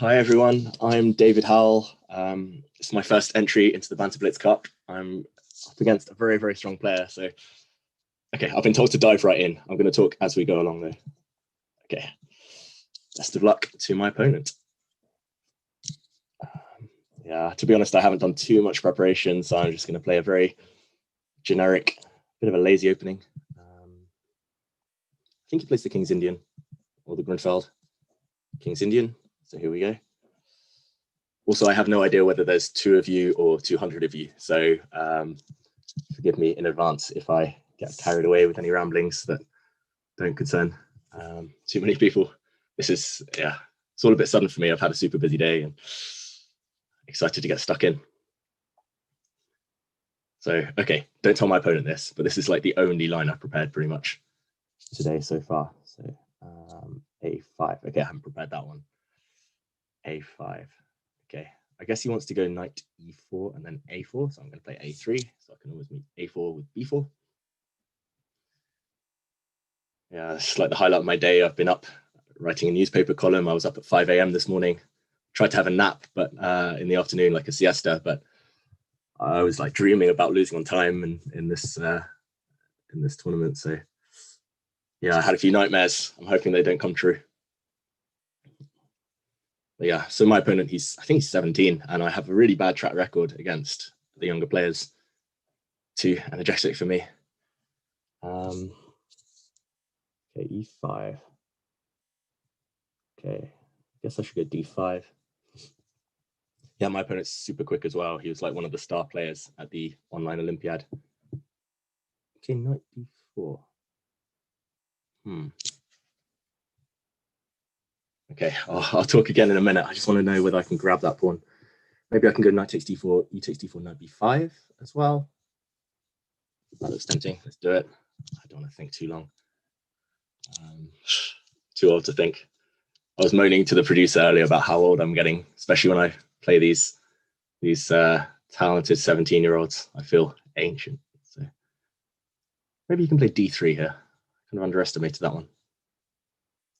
Hi everyone, I'm David Howell. It's my first entry into the Banter Blitz Cup. I'm up against a very, very strong player. So, okay, I've been told to dive right in. I'm going to talk as we go along though. Okay, best of luck to my opponent. Yeah, to be honest, I haven't done too much preparation, so I'm just going to play a very generic, bit of a lazy opening. I think he plays the King's Indian or the Grunfeld. King's Indian. So here we go. Also, I have no idea whether there's 2 of you or 200 of you. So forgive me in advance if I get carried away with any ramblings that don't concern too many people. This is, yeah, it's all a bit sudden for me. I've had a super busy day and excited to get stuck in. So, okay, don't tell my opponent this, but this is like the only line I've prepared pretty much today so far. So A5. Okay, I haven't prepared that one. A5. Okay, I guess he wants to go knight E4 and then A4. So I'm going to play A3. So I can always meet A4 with B4. Yeah, it's like the highlight of my day. I've been up writing a newspaper column. I was up at 5 a.m. this morning. Tried to have a nap, but in the afternoon, like a siesta. But I was like dreaming about losing on time and in this tournament. So yeah, I had a few nightmares. I'm hoping they don't come true. But yeah, so my opponent, I think he's 17, and I have a really bad track record against the younger players. Too energetic for me. Okay, E5. Okay, I guess I should go D5. Yeah, my opponent's super quick as well. He was like one of the star players at the online Olympiad. Okay, knight D4. Okay, I'll talk again in a minute. I just want to know whether I can grab that pawn. Maybe I can go knight takes d4, e takes d4, knight b5 as well. That looks tempting. Let's do it. I don't want to think too long. Too old to think. I was moaning to the producer earlier about how old I'm getting, especially when I play these talented 17-year-olds. I feel ancient. So maybe you can play d3 here. I kind of underestimated that one.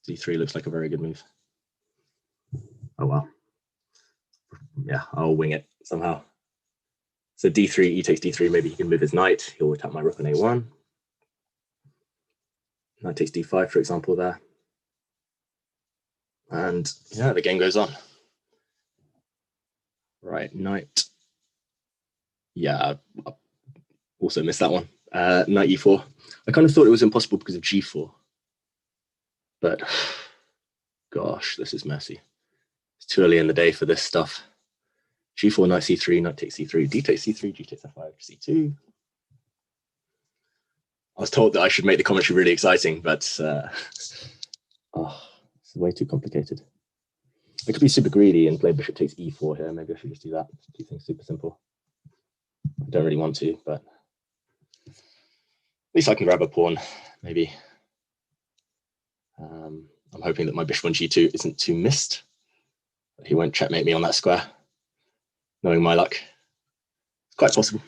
d3 looks like a very good move. Oh well. Yeah, I'll wing it somehow. So d3, e takes d3, maybe he can move his knight. He'll attack my rook on a1. Knight takes d5, for example, there. And yeah, the game goes on. Right, knight. Yeah, I also missed that one. Knight e4. I kind of thought it was impossible because of g4. But gosh, this is messy. It's too early in the day for this stuff. G4, knight c3, knight takes c3, d takes c3, g takes f5, c2. I was told that I should make the commentary really exciting, but it's way too complicated. I could be super greedy and play bishop takes e4 here. Maybe I should just do that. Keep things super simple. I don't really want to, but at least I can grab a pawn, maybe. I'm hoping that my bishop on g2 isn't too missed. He won't checkmate me on that square. Knowing my luck, it's quite possible.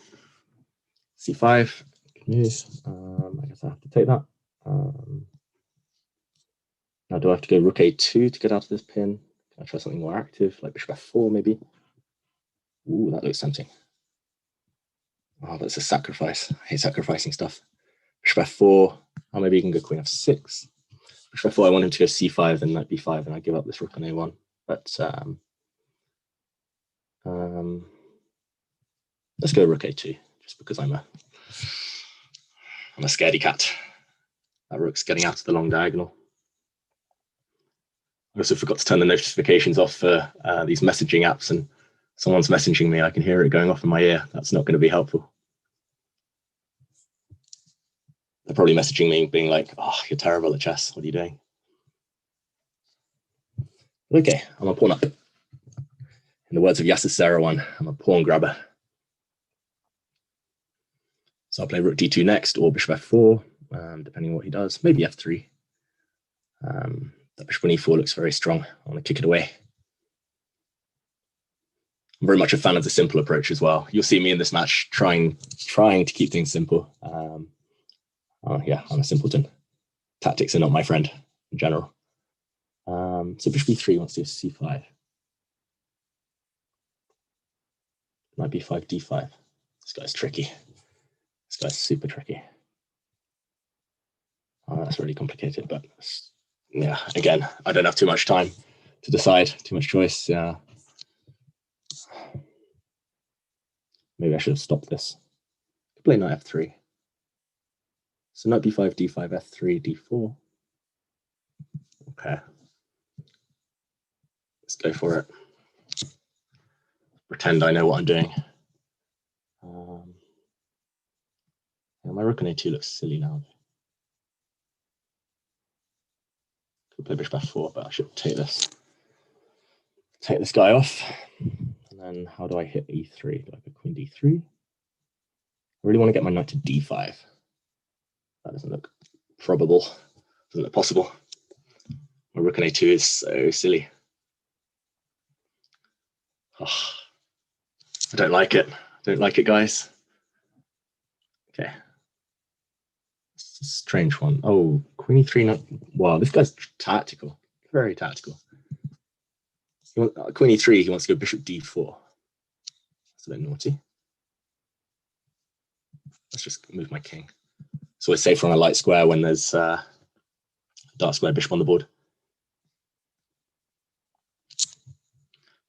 c5, move. I guess I have to take that. Now, do I have to go rook a2 to get out of this pin? Can I try something more active, like bishop f4 maybe? Ooh, that looks tempting. Oh, that's a sacrifice. I hate sacrificing stuff. Bishop f4, or maybe you can go queen f6. Bishop f4, I want him to go c5 and knight b5, and I give up this rook on a1. But let's go rook a2, just because I'm a scaredy cat. That rook's getting out of the long diagonal. I also forgot to turn the notifications off for these messaging apps, and someone's messaging me. I can hear it going off in my ear. That's not going to be helpful. They're probably messaging me being like, oh, you're terrible at chess. What are you doing? Okay, I'm a pawn up. In the words of Yasser Seirawan, I'm a pawn grabber. So I'll play rook d2 next, or bishop f4, depending on what he does. Maybe f3. That bishop on e4 looks very strong. I want to kick it away. I'm very much a fan of the simple approach as well. You'll see me in this match trying to keep things simple. Yeah, I'm a simpleton. Tactics are not my friend in general. So bishop e3 wants to do c5. Knight b5, d5. This guy's tricky. This guy's super tricky. Oh, that's really complicated, but yeah, again, I don't have too much time to decide, too much choice. Yeah. Maybe I should have stopped this. Play knight f3. So knight b5, d5, f3, d4. Okay. Let's go for it. Pretend I know what I'm doing. Yeah, my rook on a2 looks silly now. Could play bishop f4, but I should take this. Take this guy off. And then how do I hit e3? Do I go queen d3? I really want to get my knight to d5. That doesn't look probable. Doesn't look possible. My rook on a2 is so silly. Oh, I don't like it. I don't like it, guys. Okay. It's a strange one. Oh, queen e3. Not, wow, this guy's tactical. Very tactical. Queen e3, he wants to go bishop d4. That's a bit naughty. Let's just move my king. It's always safer on a light square when there's a dark square bishop on the board.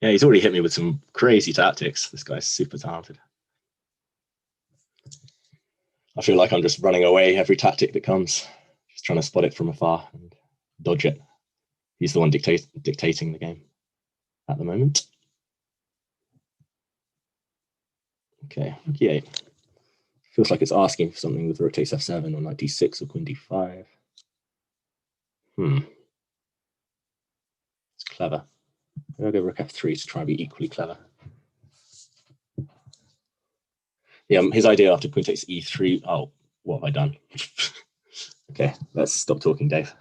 Yeah, he's already hit me with some crazy tactics. This guy's super talented. I feel like I'm just running away every tactic that comes, just trying to spot it from afar and dodge it. He's the one dictating the game at the moment. Okay, rook e8. Feels like it's asking for something with rook takes f7 or knight d6 or queen d5. It's clever. Maybe I'll go rook f3 to try and be equally clever. Yeah, his idea after queen takes e3. Oh, what have I done? Okay, let's stop talking, Dave.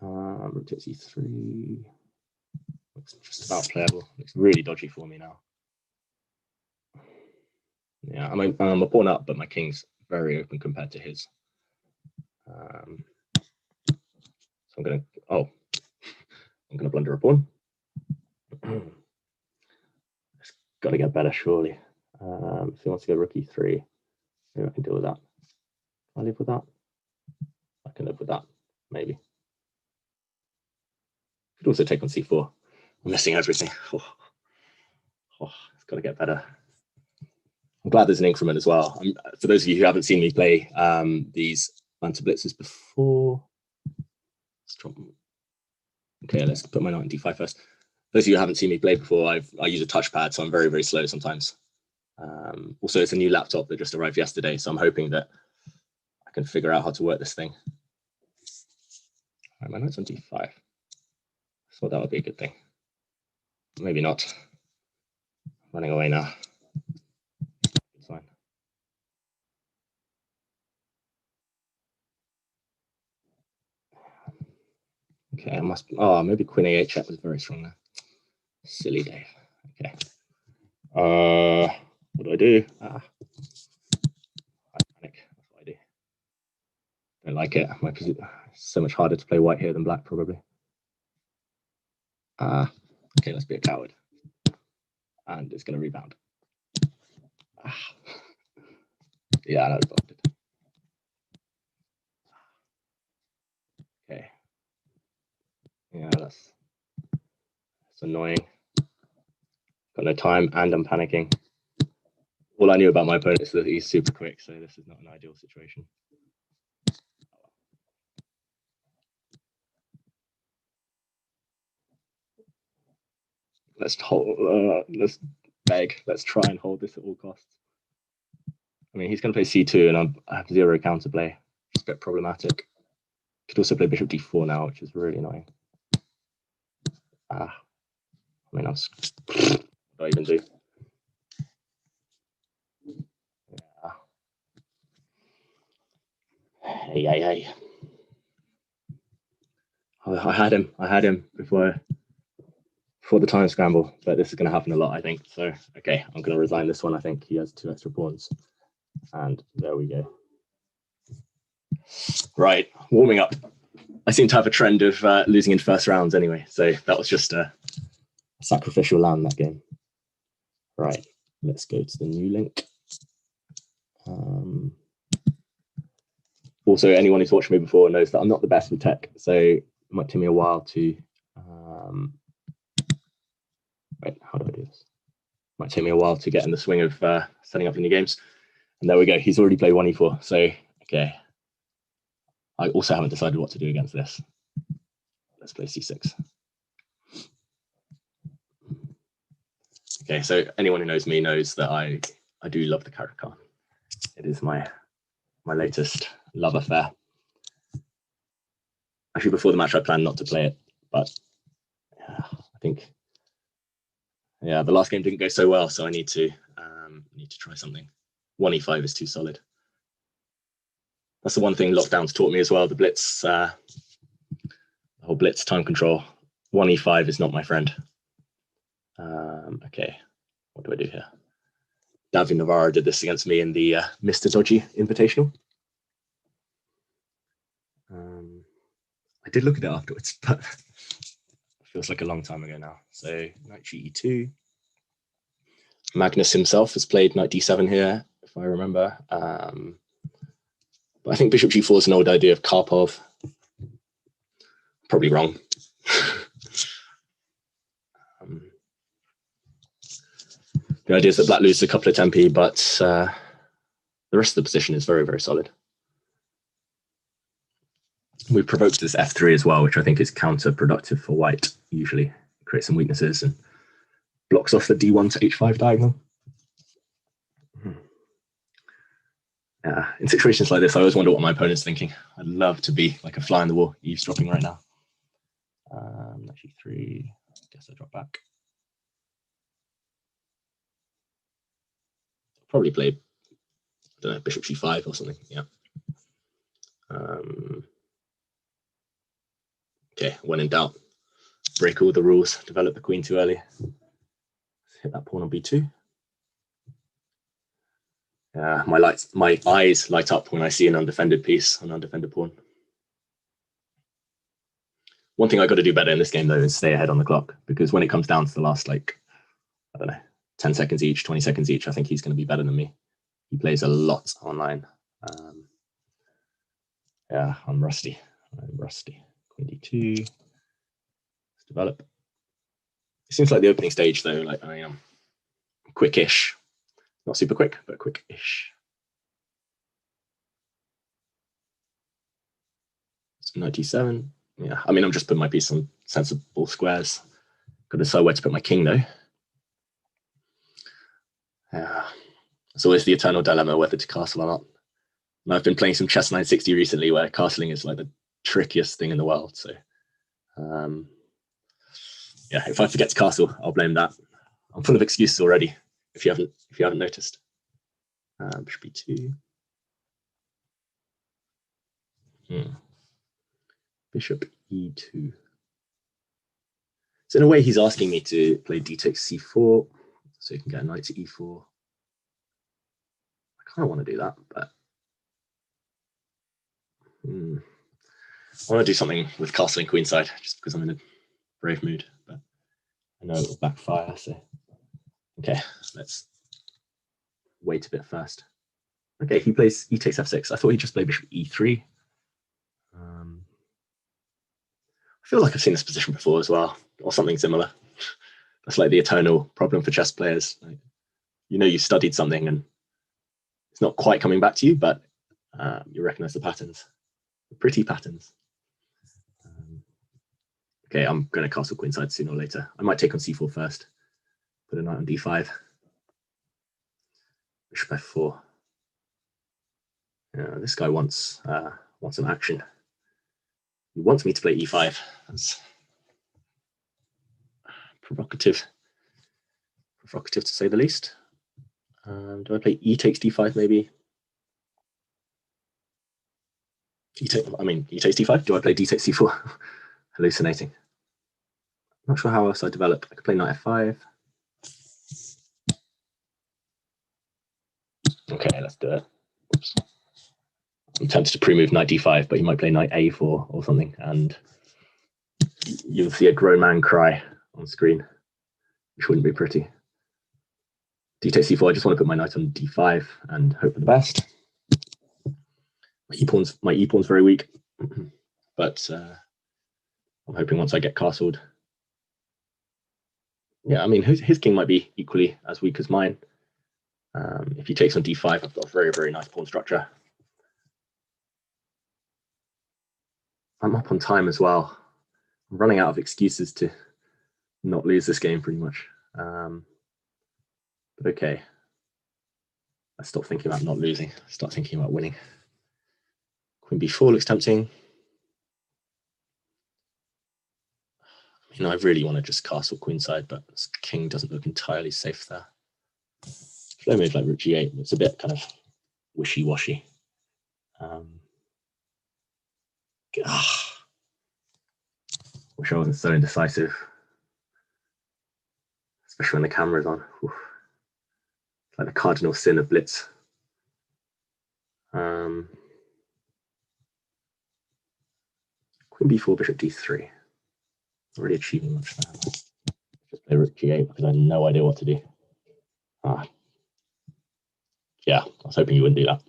Rook takes e3. Looks just about playable. Looks really dodgy for me now. Yeah, I'm a pawn up, but my king's very open compared to his. So I'm gonna blunder a pawn. It's got to get better, surely. If he wants to go rook e3, maybe I can deal with that. Can I live with that? I can live with that, maybe. Could also take on c4. I'm missing everything. It's got to get better. I'm glad there's an increment as well. For those of you who haven't seen me play these Banter blitzes before, okay, let's put my knight on d5 first. Those of you who haven't seen me play before, I use a touchpad, so I'm very, very slow sometimes. Also, it's a new laptop that just arrived yesterday, so I'm hoping that I can figure out how to work this thing. All right, my knight's on d5. I thought that would be a good thing. Maybe not. Running away now. It's fine. Okay, I must. Oh, maybe queen a8 check was very strong there. Silly Dave. Okay. What do I do? I panic. That's what I do. Don't like it. It's so much harder to play white here than black, probably. Okay, let's be a coward. And it's going to rebound. Yeah, I know. Okay. Yeah, that's annoying. Got no time, and I'm panicking. All I knew about my opponent is that he's super quick, so this is not an ideal situation. Let's beg. Let's try and hold this at all costs. I mean, he's going to play c2, and I have 0 counterplay. It's a bit problematic. Could also play bishop d4 now, which is really annoying. I mean, what do I even do? Yeah. Hey. I had him before the time scramble, but this is going to happen a lot, I think. So, okay, I'm going to resign this one. I think he has 2 extra pawns. And there we go. Right, warming up. I seem to have a trend of losing in first rounds anyway, so that was just a sacrificial lamb that game. Right, let's go to the new link. Also, anyone who's watched me before knows that I'm not the best with tech, so it might take me a while to. Wait, how do I do this? Might take me a while to get in the swing of setting up any games. And there we go. He's already played 1e4. So, okay. I also haven't decided what to do against this. Let's play c6. Okay, so anyone who knows me knows that I do love the Caracal. It is my latest love affair. Actually, before the match, I planned not to play it, but yeah, I think the last game didn't go so well, so I need to try something. 1e5 is too solid. That's the one thing lockdowns taught me as well. The blitz, the whole blitz time control. 1e5 is not my friend. Okay, what do I do here? Davi Navarro did this against me in the Mr. Dodgy Invitational. I did look at it afterwards, but it feels like a long time ago now. So knight ge2. Magnus himself has played knight d7 here, if I remember. But I think bishop g4 is an old idea of Karpov. Probably wrong. The idea is that black loses a couple of tempi, but the rest of the position is very, very solid. We provoked this f3 as well, which I think is counterproductive for white, usually. Creates some weaknesses and blocks off the d1 to h5 diagonal. In situations like this, I always wonder what my opponent's thinking. I'd love to be like a fly on the wall, eavesdropping right now. Knight g3, I guess I drop back. Probably play, I don't know, bishop g5 or something, yeah. Okay, when in doubt, break all the rules, develop the queen too early. Let's hit that pawn on b2. My eyes light up when I see an undefended piece, an undefended pawn. One thing I got to do better in this game though is stay ahead on the clock, because when it comes down to the last, like, I don't know, 10 seconds each, 20 seconds each, I think he's going to be better than me. He plays a lot online. Yeah, I'm rusty. Queen d2. Let's develop. It seems like the opening stage though, like I am quick-ish. Not super quick, but quick-ish. So knight d7. Yeah, I mean, I'm just putting my piece on sensible squares. Got to decide where to put my king though. Yeah, it's always the eternal dilemma whether to castle or not. And I've been playing some chess 960 recently where castling is like the trickiest thing in the world. So yeah, if I forget to castle, I'll blame that. I'm full of excuses already, if you haven't noticed. Bishop b2. Bishop e2. So in a way, he's asking me to play d takes c4, so you can get a knight to e4. I kind of want to do that, but I want to do something with castling queenside, just because I'm in a brave mood. But I know it will backfire, so okay, let's wait a bit first. Okay, he plays e takes f6. I thought he just played bishop e3. I feel like I've seen this position before as well, or something similar. That's like the eternal problem for chess players. Like, you know, you studied something and it's not quite coming back to you, but you recognize the patterns, the pretty patterns. Okay, I'm going to castle queenside sooner or later. I might take on c4 first, put a knight on d5. Bishop f4. Yeah, this guy wants some action. He wants me to play e5. That's provocative to say the least. Do I play e takes d5 maybe? E takes d5. Do I play d takes c4? Hallucinating. Not sure how else I develop. I could play knight f5. Okay, let's do it. Oops. I'm tempted to pre-move knight d5, but he might play knight a4 or something, and you'll see a grown man cry on screen. which wouldn't be pretty. D takes c4. I just want to put my knight on d5 and hope for the best. My e-pawn's very weak, but I'm hoping once I get castled. Yeah, I mean, his king might be equally as weak as mine. If he takes on d5, I've got a very, very nice pawn structure. I'm up on time as well. I'm running out of excuses to not lose this game pretty much. But okay. I stop thinking about not losing. Start thinking about winning. Queen b4 looks tempting. You know, I really want to just castle queenside, but this king doesn't look entirely safe there. Flow move like rook g8, it's a bit kind of wishy-washy. Wish I wasn't so indecisive, especially when the camera's on. Oof. It's like the cardinal sin of blitz. Queen b4, bishop d3. Not really achieving much there. Just play rook g8 because I had no idea what to do. Yeah, I was hoping you wouldn't do that.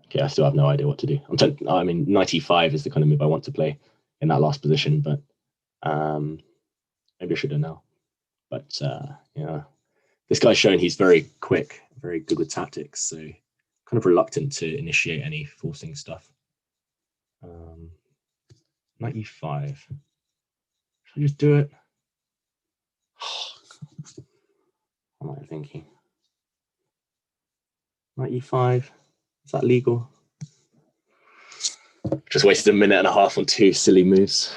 Okay, I still have no idea what to do. I mean, knight e5 is the kind of move I want to play in that last position, but maybe I should have now. But yeah, this guy's shown he's very quick, very good with tactics, so kind of reluctant to initiate any forcing stuff. Knight e5. Should I just do it? What am I thinking? Knight e5. Is that legal? Just wasted a minute and a half on two silly moves.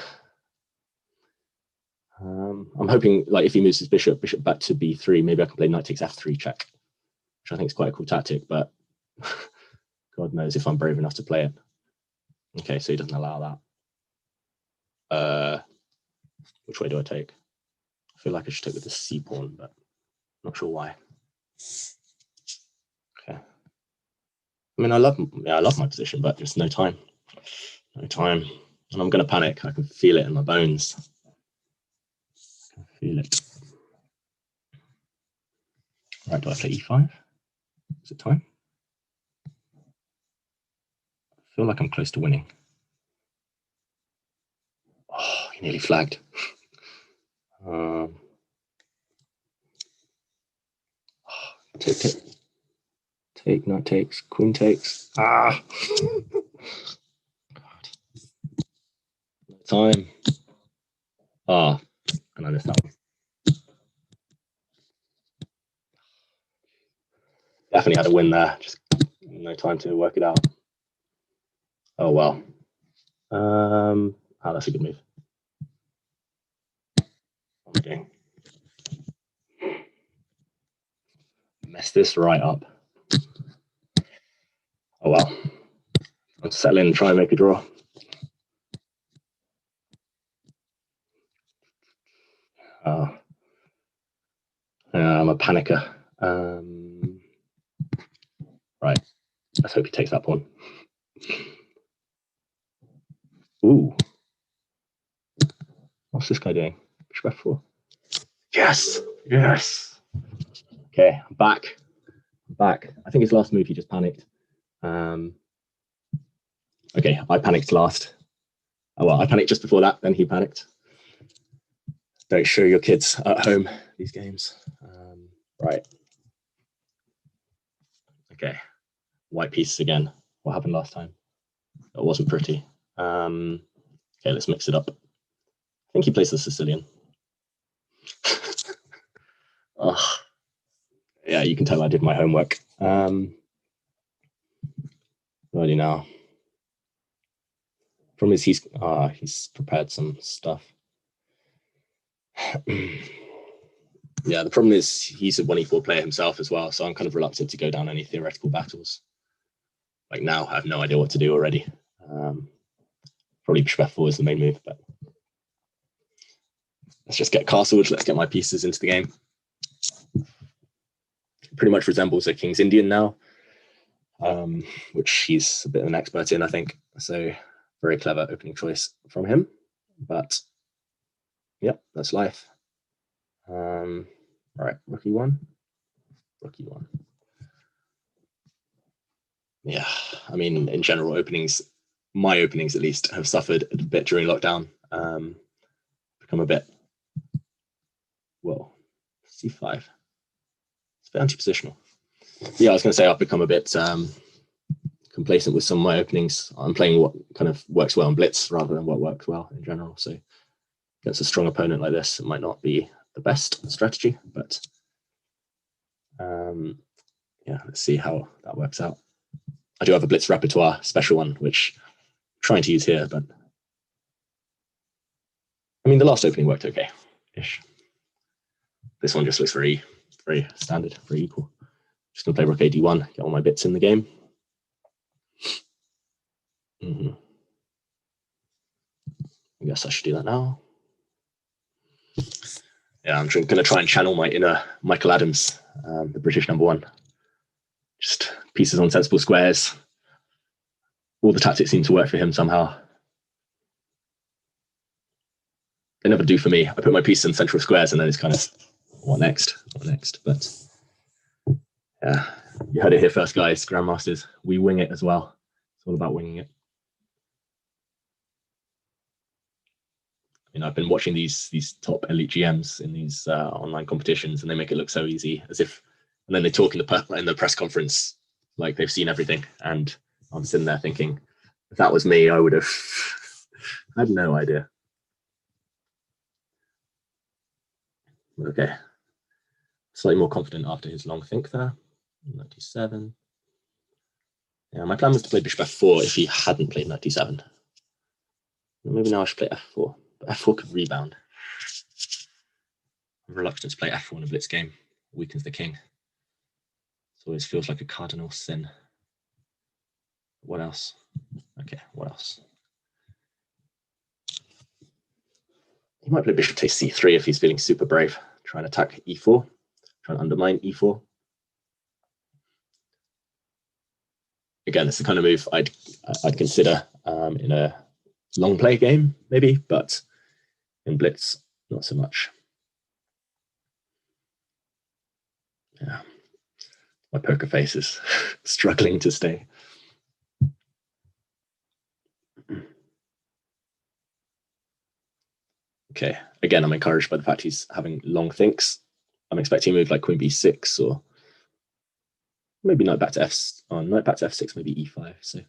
I'm hoping, like, if he moves his bishop back to b3, maybe I can play knight takes f3 check, which I think is quite a cool tactic, but God knows if I'm brave enough to play it. Okay, so he doesn't allow that. Which way do I take? I feel like I should take with the c pawn, but I'm not sure why. Okay. I mean, I love my position, but just no time. No time. And I'm going to panic. I can feel it in my bones. I can feel it. Right, do I play e5? Is it time? I feel like I'm close to winning. Oh, he nearly flagged. Take, knight takes, queen takes. God. No time. And I missed that one. Definitely had a win there. Just no time to work it out. Oh well. That's a good move. What am I doing? Mess this right up. Oh well. I'll settle in and try and make a draw. I'm a panicker. Right. Let's hope he takes that pawn. Ooh. What's this guy doing? Bishop f4. Yes. Yes. Okay, I'm back. I think his last move, he just panicked. Okay, I panicked last. Oh, well, I panicked just before that, then he panicked. Don't show your kids at home these games. Right. Okay, white pieces again. What happened last time? It wasn't pretty. Okay, let's mix it up. I think he plays the Sicilian. Oh, yeah, you can tell I did my homework. Ready now. Problem is he's prepared some stuff. Yeah, the problem is he's a 1e4 player himself as well, so I'm kind of reluctant to go down any theoretical battles. Like now, I have no idea what to do already. Probably bishop f4 is the main move, but let's just get castled. Let's get my pieces into the game. Pretty much resembles a King's Indian now, which he's a bit of an expert in, I think. So very clever opening choice from him, but Yep, that's life. Right, rook e1. Rook e1. Yeah, I mean, in general, openings, my openings at least, have suffered a bit during lockdown. Become a bit, well, c5. It's a bit anti-positional. Yeah, I was going to say I've become a bit complacent with some of my openings. I'm playing what kind of works well in blitz rather than what works well in general. So against a strong opponent like this, it might not be the best strategy, but yeah, let's see how that works out. I do have a blitz repertoire special one, which I'm trying to use here, but I mean, the last opening worked okay-ish. This one just looks very, very standard, very equal. Just gonna play rook ad1, get all my bits in the game. I guess I should do that now. Yeah, I'm going to try and channel my inner Michael Adams, the British #1. Just pieces on sensible squares. All the tactics seem to work for him somehow. They never do for me. I put my piece in central squares and then it's kind of, what next? What next? But yeah, you heard it here first, guys. Grandmasters, we wing it as well. It's all about winging it. You know, I've been watching these top elite GMs in these online competitions, and they make it look so easy, as if, and then they talk in the press conference like they've seen everything. And I'm sitting there thinking, if that was me, I would have had no idea. Okay, slightly more confident after his long think there. 97. Yeah, my plan was to play bishop f4 if he hadn't played 97. Maybe now I should play f4, but f4 could rebound. I'm reluctant to play f4 in a blitz game. Weakens the king. It always feels like a cardinal sin. What else? Okay, what else? He might play bishop takes c3 if he's feeling super brave. Try and attack e4. Try and undermine e4. Again, it's the kind of move I'd consider in a long play game, maybe, but in blitz, not so much. Yeah, my poker face is struggling to stay. Okay, again, I'm encouraged by the fact he's having long thinks. I'm expecting a move like queen b6 or maybe knight back to f6, maybe e5. So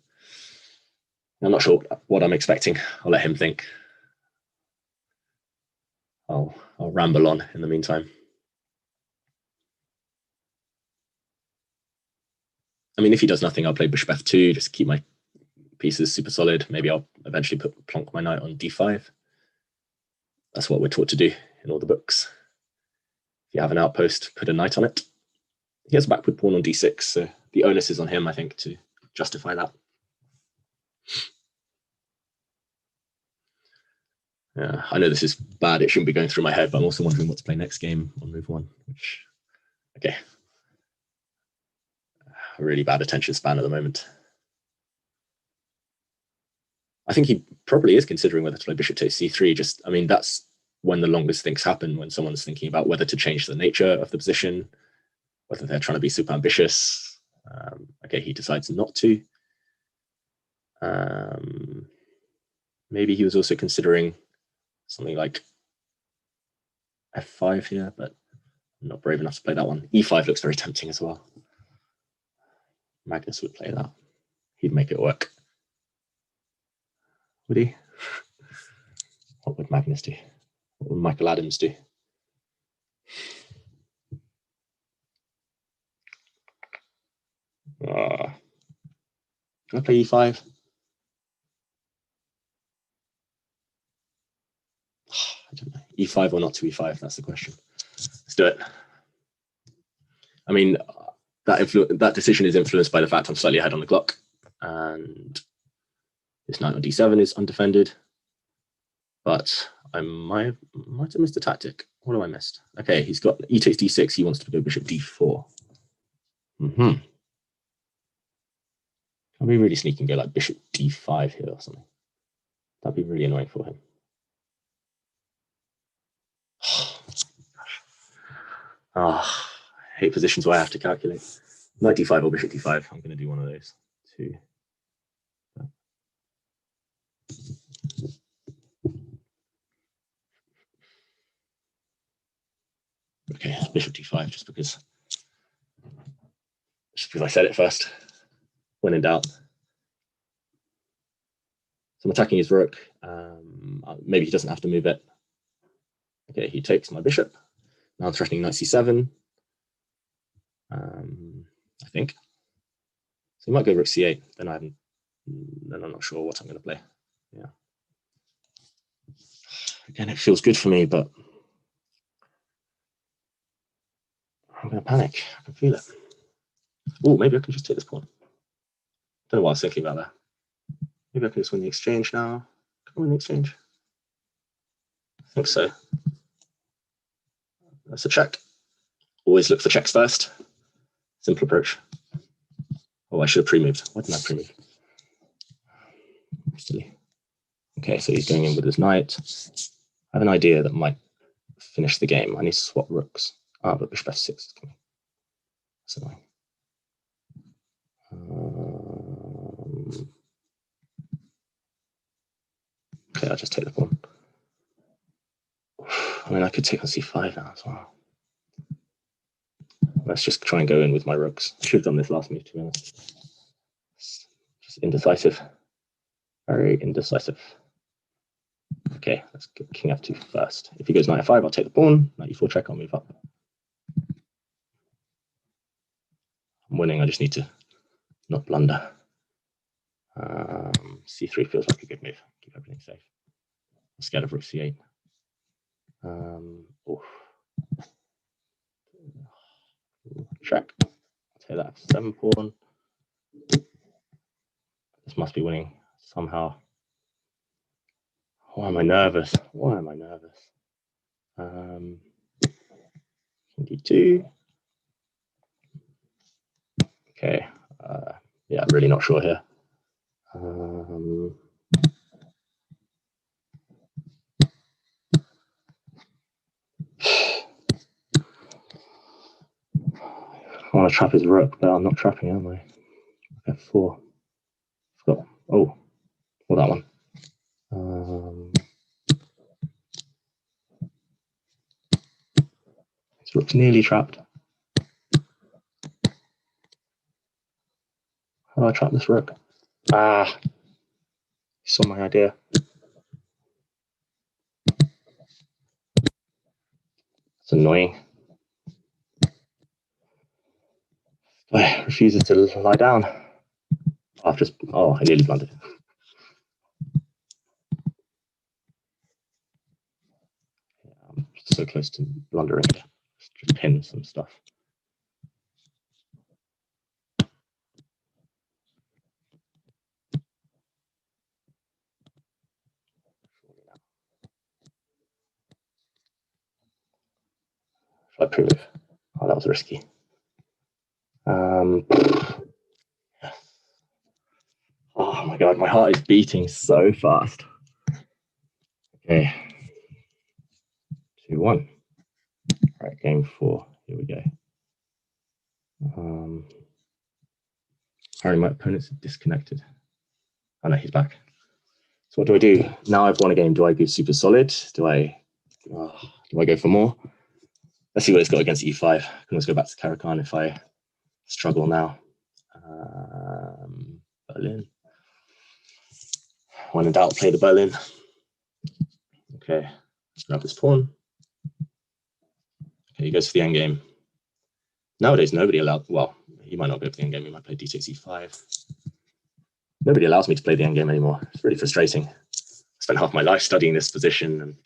I'm not sure what I'm expecting. I'll let him think. I'll ramble on in the meantime. I mean, if he does nothing, I'll play bishop f2, just keep my pieces super solid. Maybe I'll eventually plonk my knight on d5. That's what we're taught to do in all the books. If you have an outpost, put a knight on it. He has a backward pawn on d6, so the onus is on him, I think, to justify that. Yeah, I know this is bad. It shouldn't be going through my head, but I'm also wondering what to play next game on move 1, which, okay. A really bad attention span at the moment. I think he probably is considering whether to play bishop takes c3. Just, I mean, that's when the longest things happen, when someone's thinking about whether to change the nature of the position, whether they're trying to be super ambitious. Okay, he decides not to. Maybe he was also considering something like f5 here, but I'm not brave enough to play that one. e5 looks very tempting as well. Magnus would play that. He'd make it work. Would he? What would Magnus do? What would Michael Adams do? Can I play e5? I don't know. e5 or not to e5? That's the question. Let's do it. I mean, that decision is influenced by the fact I'm slightly ahead on the clock, and this knight on d7 is undefended. But I might have missed a tactic. What have I missed? Okay, he's got e takes d6. He wants to go bishop d4. Can we really sneak and go like bishop d5 here or something? That'd be really annoying for him. Ah, I hate positions where I have to calculate. Knight d5 or bishop d5. I'm going to do one of those two. Okay, bishop d5, just because I said it first. When in doubt. So I'm attacking his rook. Maybe he doesn't have to move it. Okay, he takes my bishop. Now I'm threatening knight c7. I think. So he might go rook c8. Then I'm not sure what I'm going to play. Yeah. Again, it feels good for me, but I'm going to panic. I can feel it. Oh, maybe I can just take this pawn. Don't know what I was thinking about that. Maybe I can just win the exchange now. Can I win the exchange? I think so. That's a check. Always look for checks first. Simple approach. Oh, I should have pre-moved. Why didn't I pre-move? Silly. Okay, so he's going in with his knight. I have an idea that might finish the game. I need to swap rooks. Ah, but bishop f6 is coming. That's annoying. Okay, I'll just take the pawn. I mean, I could take on c5 now as well. Let's just try and go in with my rooks. I should have done this last move, to be honest. Just indecisive. Very indecisive. Okay, let's get king f2 first. If he goes knight f5, I'll take the pawn. Knight e4 check, I'll move up. I'm winning, I just need to not blunder. C3 feels like a good move. Keep everything safe. I'm scared of rook c8. Check. I'll take that f7 pawn. This must be winning somehow. Why am I nervous? Why am I nervous? d2. Okay. Yeah, I'm really not sure here. I want to trap his rook, but I'm not trapping, am I? F4. Forgot. Oh, well, that one. His rook's nearly trapped. How do I trap this rook? Ah, you saw my idea. It's annoying. He refuses to lie down. I nearly blundered. I'm so close to blundering here. Just pin some stuff. Should I pre-move? Oh, that was risky. Oh my god, my heart is beating so fast. Okay. 2-1. Right, game 4. Here we go. Apparently my opponents are disconnected. Oh no, he's back. So what do? Now I've won a game. Do I go super solid? Do I go for more? Let's see what it's got against e5. I can always go back to Caruana if I struggle now. Berlin. When in doubt, play the Berlin. Okay, let's grab this pawn. Okay, he goes for the endgame. Nowadays, nobody allowed. Well, he might not go for the endgame. He might play d6, e5. Nobody allows me to play the endgame anymore. It's really frustrating. I spent half my life studying this position, and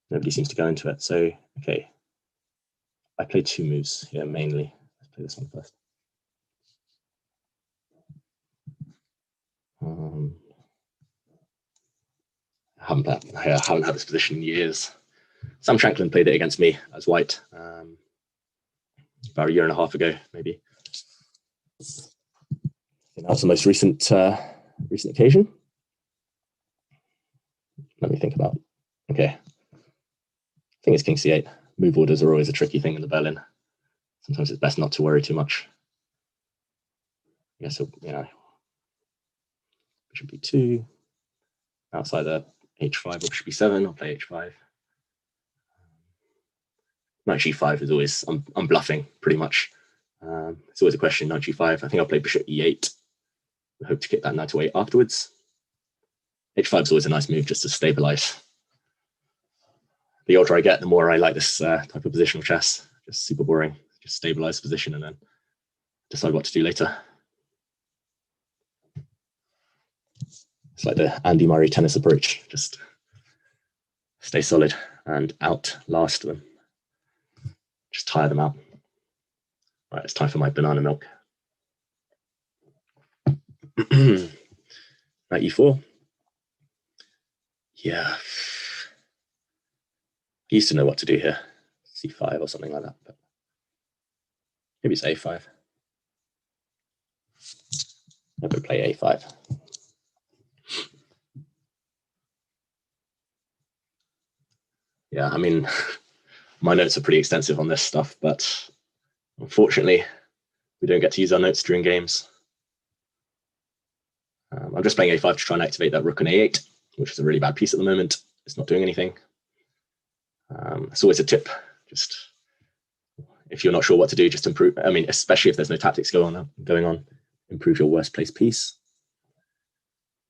nobody seems to go into it. So, okay, I play 2 moves here mainly. Let's play this one first. I haven't had this position in years. Sam Shanklin played it against me as white about a year and a half ago, maybe. And that's the most recent occasion. Let me think about. Okay, I think it's king c8. move orders are always a tricky thing in the Berlin. Sometimes it's best not to worry too much. Yeah, so, you know, bishop b2. Outside the h5 or bishop b7, I'll play h5. Knight g5 is always, I'm bluffing pretty much. It's always a question, knight g5. I think I'll play bishop e8. I hope to kick that knight away afterwards. h5 is always a nice move just to stabilize. The older I get, the more I like this type of positional chess. Just super boring. Just stabilize position and then decide what to do later. It's like the Andy Murray tennis approach. Just stay solid and outlast them. Just tire them out. All right, it's time for my banana milk. Knight e4. Yeah. I used to know what to do here. c5 or something like that. But maybe it's a5. Never play a5. Yeah, I mean, my notes are pretty extensive on this stuff, but unfortunately, we don't get to use our notes during games. I'm just playing a5 to try and activate that rook on a8, which is a really bad piece at the moment. It's not doing anything. It's always a tip. Just if you're not sure what to do, just improve. I mean, especially if there's no tactics going on, improve your worst place piece.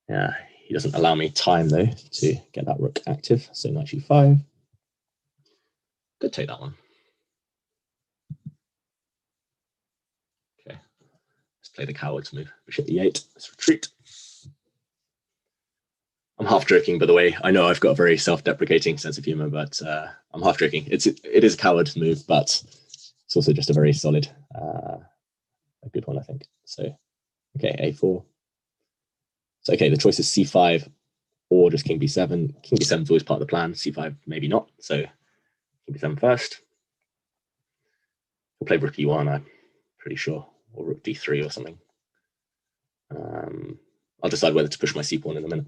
Yeah, he doesn't allow me time though to get that rook active. So knight g5. Could take that one. Okay, let's play the coward's move. Bishop e8. Let's retreat. I'm half joking, by the way. I know I've got a very self-deprecating sense of humor, but I'm half joking. It is a coward's move, but it's also just a very solid, a good one, I think. So, okay, a4. So, okay, the choice is c5 or just king b7. King b7 is always part of the plan. c5, maybe not. So, king b7 first. We'll play rook e1, I'm pretty sure, or rook d3 or something. I'll decide whether to push my c pawn in a minute.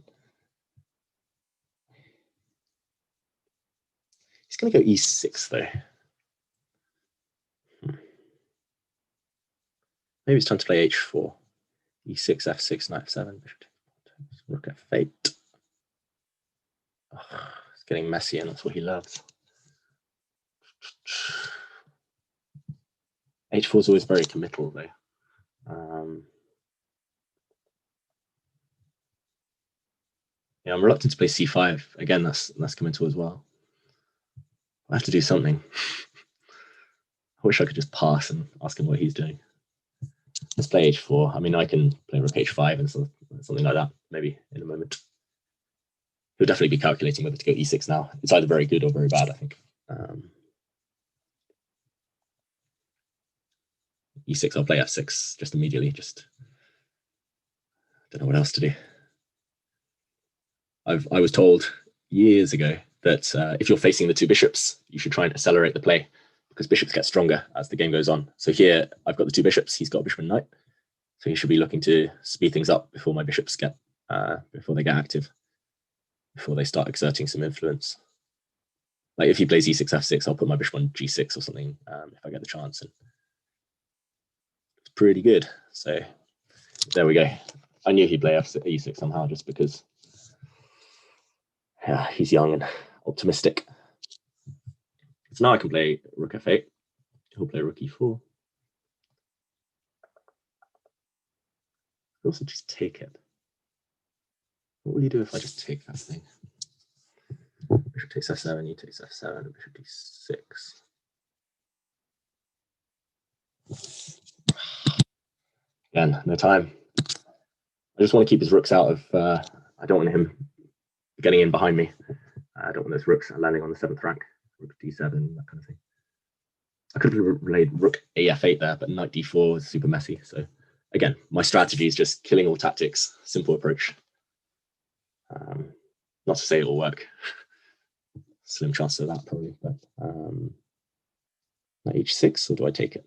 He's going to go e6 though. Maybe it's time to play h4. e6, f6, knight f7, bishop, rook f8. Oh, it's getting messy and that's what he loves. h4 is always very committal though. Yeah, I'm reluctant to play c5. Again, that's committal as well. I have to do something. I wish I could just pass and ask him what he's doing. Let's play h4. I mean, I can play rook h5 and something like that, maybe in a moment. He'll definitely be calculating whether to go e6 now. It's either very good or very bad, I think. e6, I'll play f6 just immediately. Just don't know what else to do. I was told years ago that if you're facing the two bishops, you should try and accelerate the play because bishops get stronger as the game goes on. So here I've got the two bishops. He's got bishop and knight. So he should be looking to speed things up before my bishops get before they get active, before they start exerting some influence. Like if he plays e6, f6, I'll put my bishop on g6 or something if I get the chance. And it's pretty good. So there we go. I knew he'd play e6 somehow just because he's young and optimistic. So now I can play rook f8. He'll play rook e4. I'll also just take it. What will you do if I just take that thing? Bishop takes f7, he takes f7, and bishop d6. Again, no time. I just want to keep his rooks out of. I don't want him getting in behind me. I don't want those rooks landing on the 7th rank. Rook d7, that kind of thing. I could have played rook af8 there, but knight d4 is super messy. So again, my strategy is just killing all tactics. Simple approach. Not to say it will work. Slim chance of that probably, but knight h6, or do I take it?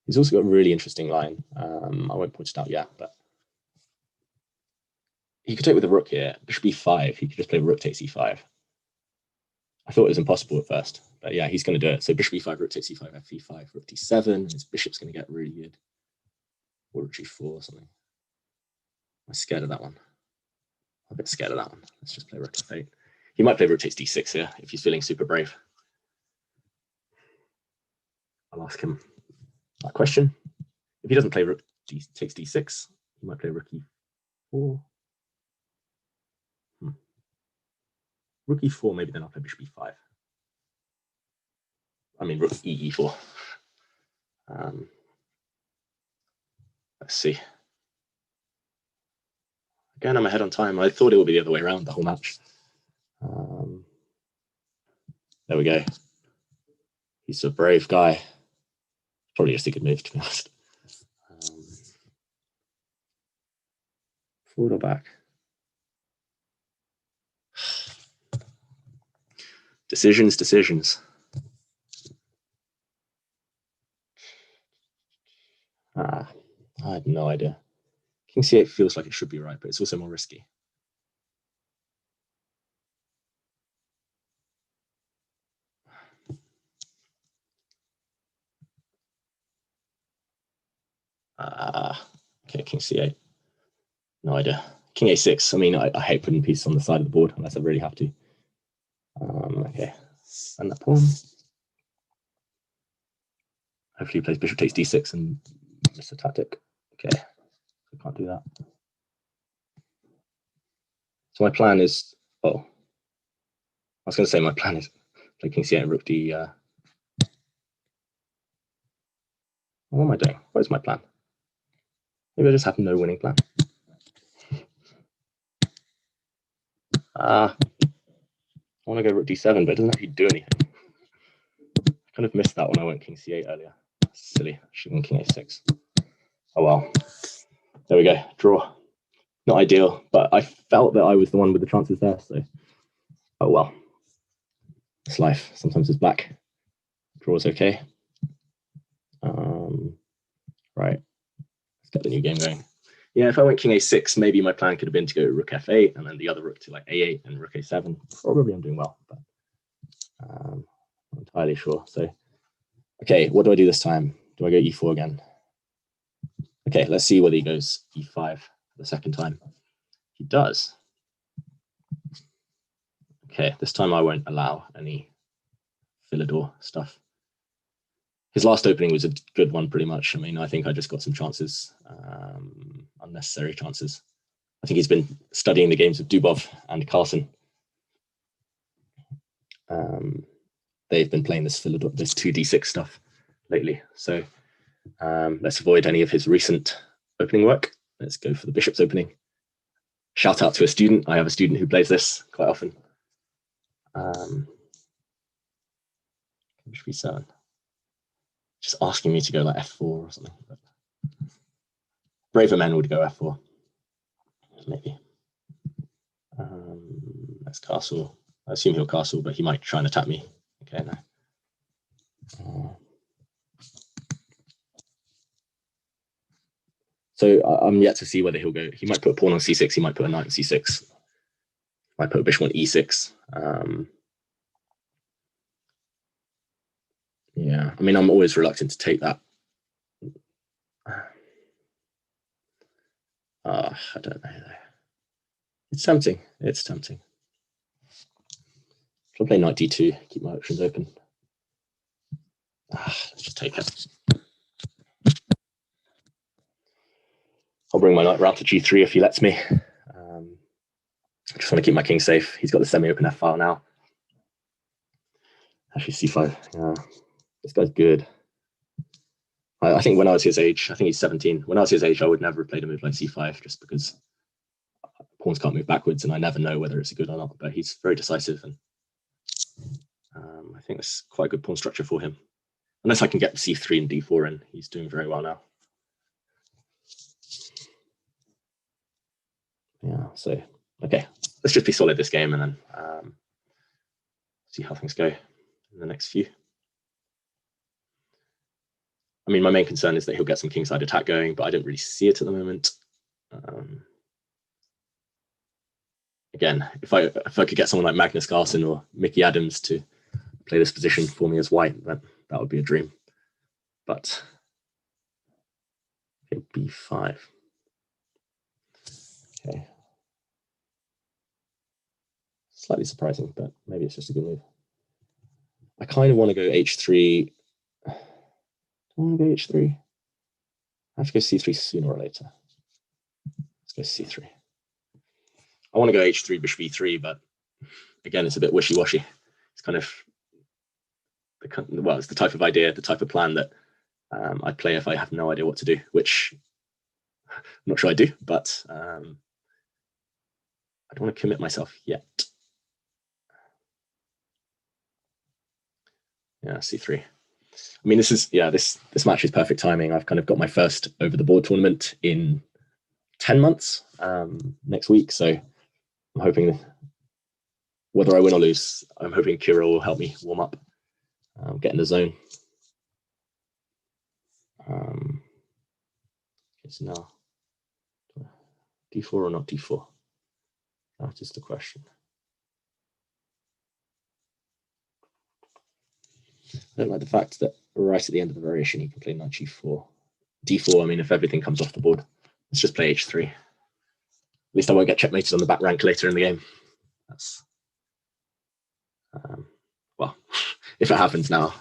He's also got a really interesting line. I won't point it out yet, but he could take with a rook here. Bishop e5. He could just play rook takes e5. I thought it was impossible at first, but yeah, he's going to do it. So bishop e5, rook takes e5, f5, rook d7. His bishop's going to get really good. Or rook g4 or something. I'm scared of that one. I'm a bit scared of that one. Let's just play rook f8. He might play rook takes d6 here if he's feeling super brave. I'll ask him that question. If he doesn't play rook takes d6, he might play rook e4. Rook e4, maybe then I'll play bishop e5. I mean, rook e4. Let's see. Again, I'm ahead on time. I thought it would be the other way around the whole match. There we go. He's a brave guy. Probably just a good move, to be honest. Forward or back? Decisions. I have no idea. King c8 feels like it should be right, but it's also more risky. Okay, king c8. No idea. King a6. I mean, I hate putting pieces on the side of the board unless I really have to. Okay, send that pawn. Hopefully he plays bishop takes d6 and miss the tactic. Okay, I can't do that. So my plan is, I was going to say my plan is play king c8 and rook d. What am I doing? What is my plan? Maybe I just have no winning plan. I want to go rook d7, but it doesn't actually do anything. I kind of missed that when I went king c8 earlier. That's silly. I should have gone king a6. Oh well. There we go. Draw. Not ideal, but I felt that I was the one with the chances there. So, oh well. It's life. Sometimes it's black. Draw is okay. Right. Let's get the new game going. Yeah, if I went king a6, maybe my plan could have been to go rook f8 and then the other rook to like a8 and rook a7. Probably I'm doing well, but I'm not entirely sure. So, okay, what do I do this time? Do I go e4 again? Okay, let's see whether he goes e5 for the second time. He does. Okay, this time I won't allow any Philidor stuff. His last opening was a good one, pretty much. I mean, I think I just got some chances, unnecessary chances. I think he's been studying the games of Dubov and Carlsen. They've been playing this 2d6 stuff lately. So let's avoid any of his recent opening work. Let's go for the bishop's opening. Shout out to a student. I have a student who plays this quite often. Bishop e7. Just asking me to go like f4 or something. But braver men would go f4, maybe. Let's castle. I assume he'll castle, but he might try and attack me. Okay, no. So I'm yet to see whether he'll go. He might put a pawn on c6. He might put a knight on c6. Might put a bishop on e6. Yeah, I mean, I'm always reluctant to take that. I don't know. It's tempting. It's tempting. I'll play knight d2. Keep my options open. Let's just take it. I'll bring my knight round to g3 if he lets me. I just want to keep my king safe. He's got the semi-open f file now. Actually, c5. Yeah, this guy's good. I think when I was his age, I think he's 17. When I was his age, I would never have played a move like c5 just because pawns can't move backwards, and I never know whether it's good or not. But he's very decisive, and I think it's quite a good pawn structure for him. Unless I can get c3 and d4 in, he's doing very well now. Yeah, so, okay. Let's just be solid this game and then see how things go in the next few. I mean, my main concern is that he'll get some kingside attack going, but I don't really see it at the moment. again, if I could get someone like Magnus Carlsen or Mickey Adams to play this position for me as white, that would be a dream. But okay, b5. Okay. Slightly surprising, but maybe it's just a good move. I kind of want to go h3. Do I want to go h3? I have to go c3 sooner or later. Let's go c3. I want to go h3, bishop e3, but again, it's a bit wishy-washy. It's kind of, well, it's the type of idea, the type of plan that I'd play if I have no idea what to do, which I'm not sure I do, but I don't want to commit myself yet. Yeah, c3. I mean, this is, yeah, this match is perfect timing. I've kind of got my first over the board tournament in 10 months next week. So I'm hoping, whether I win or lose, I'm hoping Kirill will help me warm up, get in the zone. Okay, so now, d4 or not d4? That is the question. I don't like the fact that right at the end of the variation, he can play knight g4. d4, I mean, if everything comes off the board, let's just play h3. At least I won't get checkmated on the back rank later in the game. That's, well, if it happens now,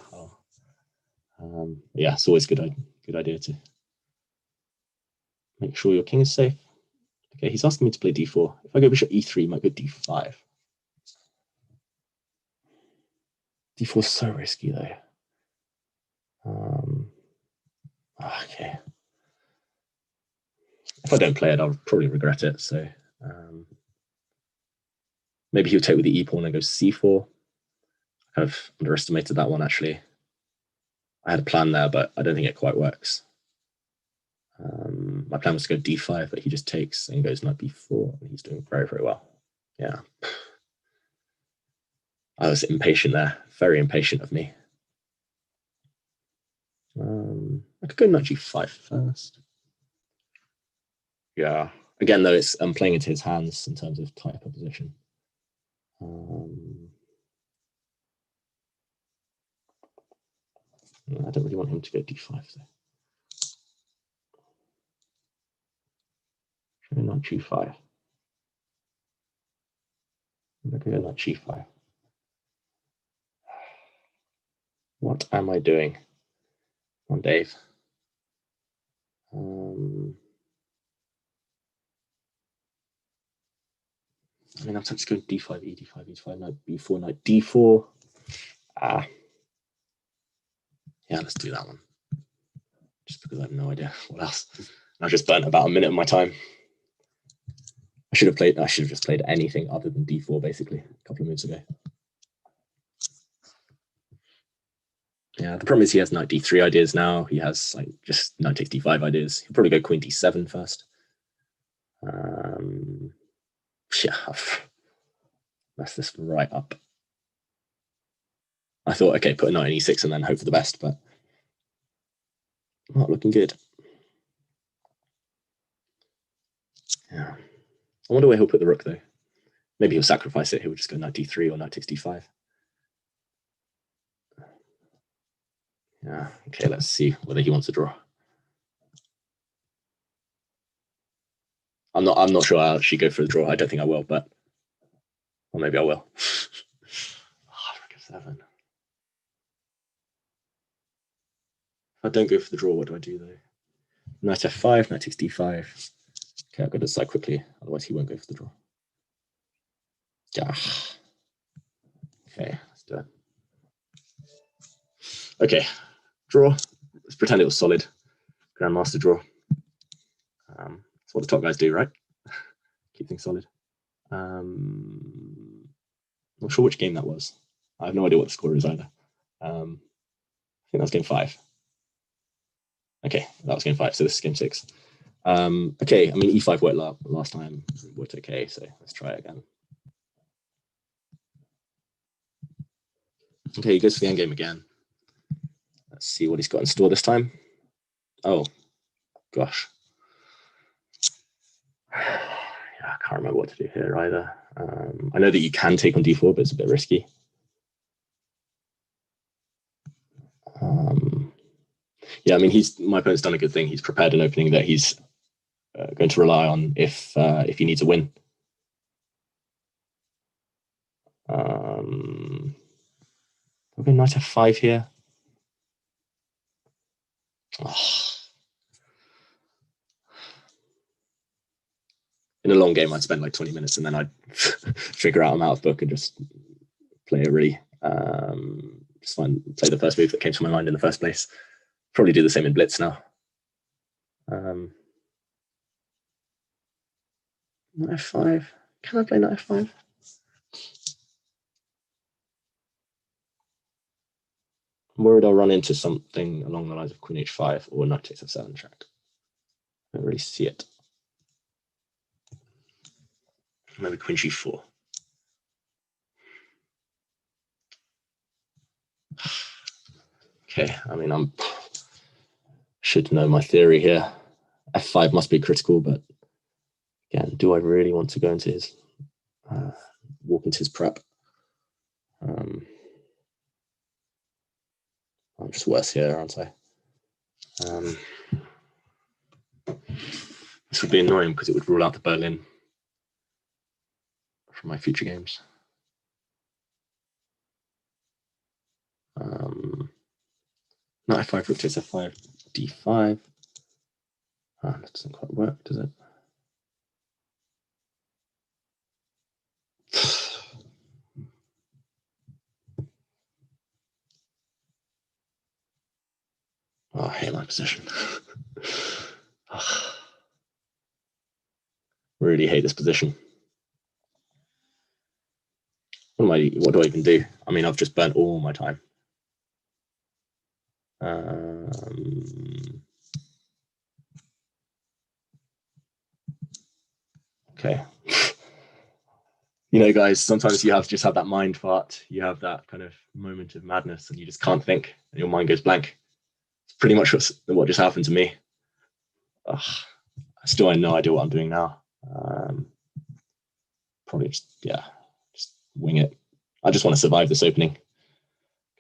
yeah, it's always a good idea to make sure your king is safe. Okay, he's asking me to play d4. If I go bishop e3, he might go d5. d4 is so risky, though. Okay. If I don't play it, I'll probably regret it. So maybe he'll take with the e pawn and go c4. I kind of underestimated that one, actually. I had a plan there, but I don't think it quite works. My plan was to go d5, but he just takes and goes knight b4, and he's doing very, very well. Yeah. I was impatient there. Very impatient of me. I could go knight g5 first. Yeah. Again, though, I'm playing into his hands in terms of type of position. I don't really want him to go d5, though. Knight g5. I'm going to go knight g5. What am I doing? Come on, Dave. I mean, I'm just going d5, e5, e5, knight b4, knight d4. Yeah, let's do that one. Just because I have no idea what else. I just burnt about a minute of my time. I should have just played anything other than d4, basically, a couple of moves ago. Yeah, the problem is he has knight d3 ideas now. He has like just knight takes d5 ideas. He'll probably go queen d7 first. Yeah, I've messed this right up. I thought, okay, put a knight in e6 and then hope for the best, but not looking good. Yeah. I wonder where he'll put the rook, though. Maybe he'll sacrifice it. He'll just go knight d3 or knight takes d5. Yeah, okay, let's see whether he wants to draw. I'm not sure I'll actually go for the draw. I don't think I will, but or maybe I will. Rook f7. If I don't go for the draw, what do I do though? Knight f5, knight takes d5. Okay, I've got to decide quickly, otherwise he won't go for the draw. Yeah. Okay, let's do it. Okay, draw. Let's pretend it was solid. Grandmaster draw. That's what the top guys do, right? Keep things solid. Not sure which game that was. I have no idea what the score is either. I think that was game 5. Okay, that was game 5, so this is game 6. Okay, I mean, e5 worked last time. It worked okay, so let's try it again. Okay, he goes for the endgame again. Let's see what he's got in store this time. Oh, gosh. Yeah, I can't remember what to do here either. I know that you can take on d4, but it's a bit risky. Yeah, I mean, my opponent's done a good thing. He's prepared an opening that he's going to rely on if he needs a win. Okay, knight f5 here. Oh. In a long game, I'd spend like 20 minutes and then I'd figure out I'm out of book and just play a really play the first move that came to my mind in the first place. Probably do the same in blitz now. Knight f5. Can I play knight f5? I'm worried I'll run into something along the lines of queen h5 or knight takes f7 track. I don't really see it. Maybe queen g4. Okay, I mean, should know my theory here. f5 must be critical, but again, do I really want to go into his walk into his prep? I'm just worse here, aren't I? This would be annoying because it would rule out the Berlin from my future games. Knight f5, rook takes f5, d5. That doesn't quite work, does it? Oh, I hate my position. Really hate this position. What do I even do? I mean, I've just burnt all my time. Okay. You know, guys, sometimes you just have that mind fart. You have that kind of moment of madness and you just can't think and your mind goes blank. It's pretty much what just happened to me. I still have no idea what I'm doing now. Probably just wing it. I just want to survive this opening.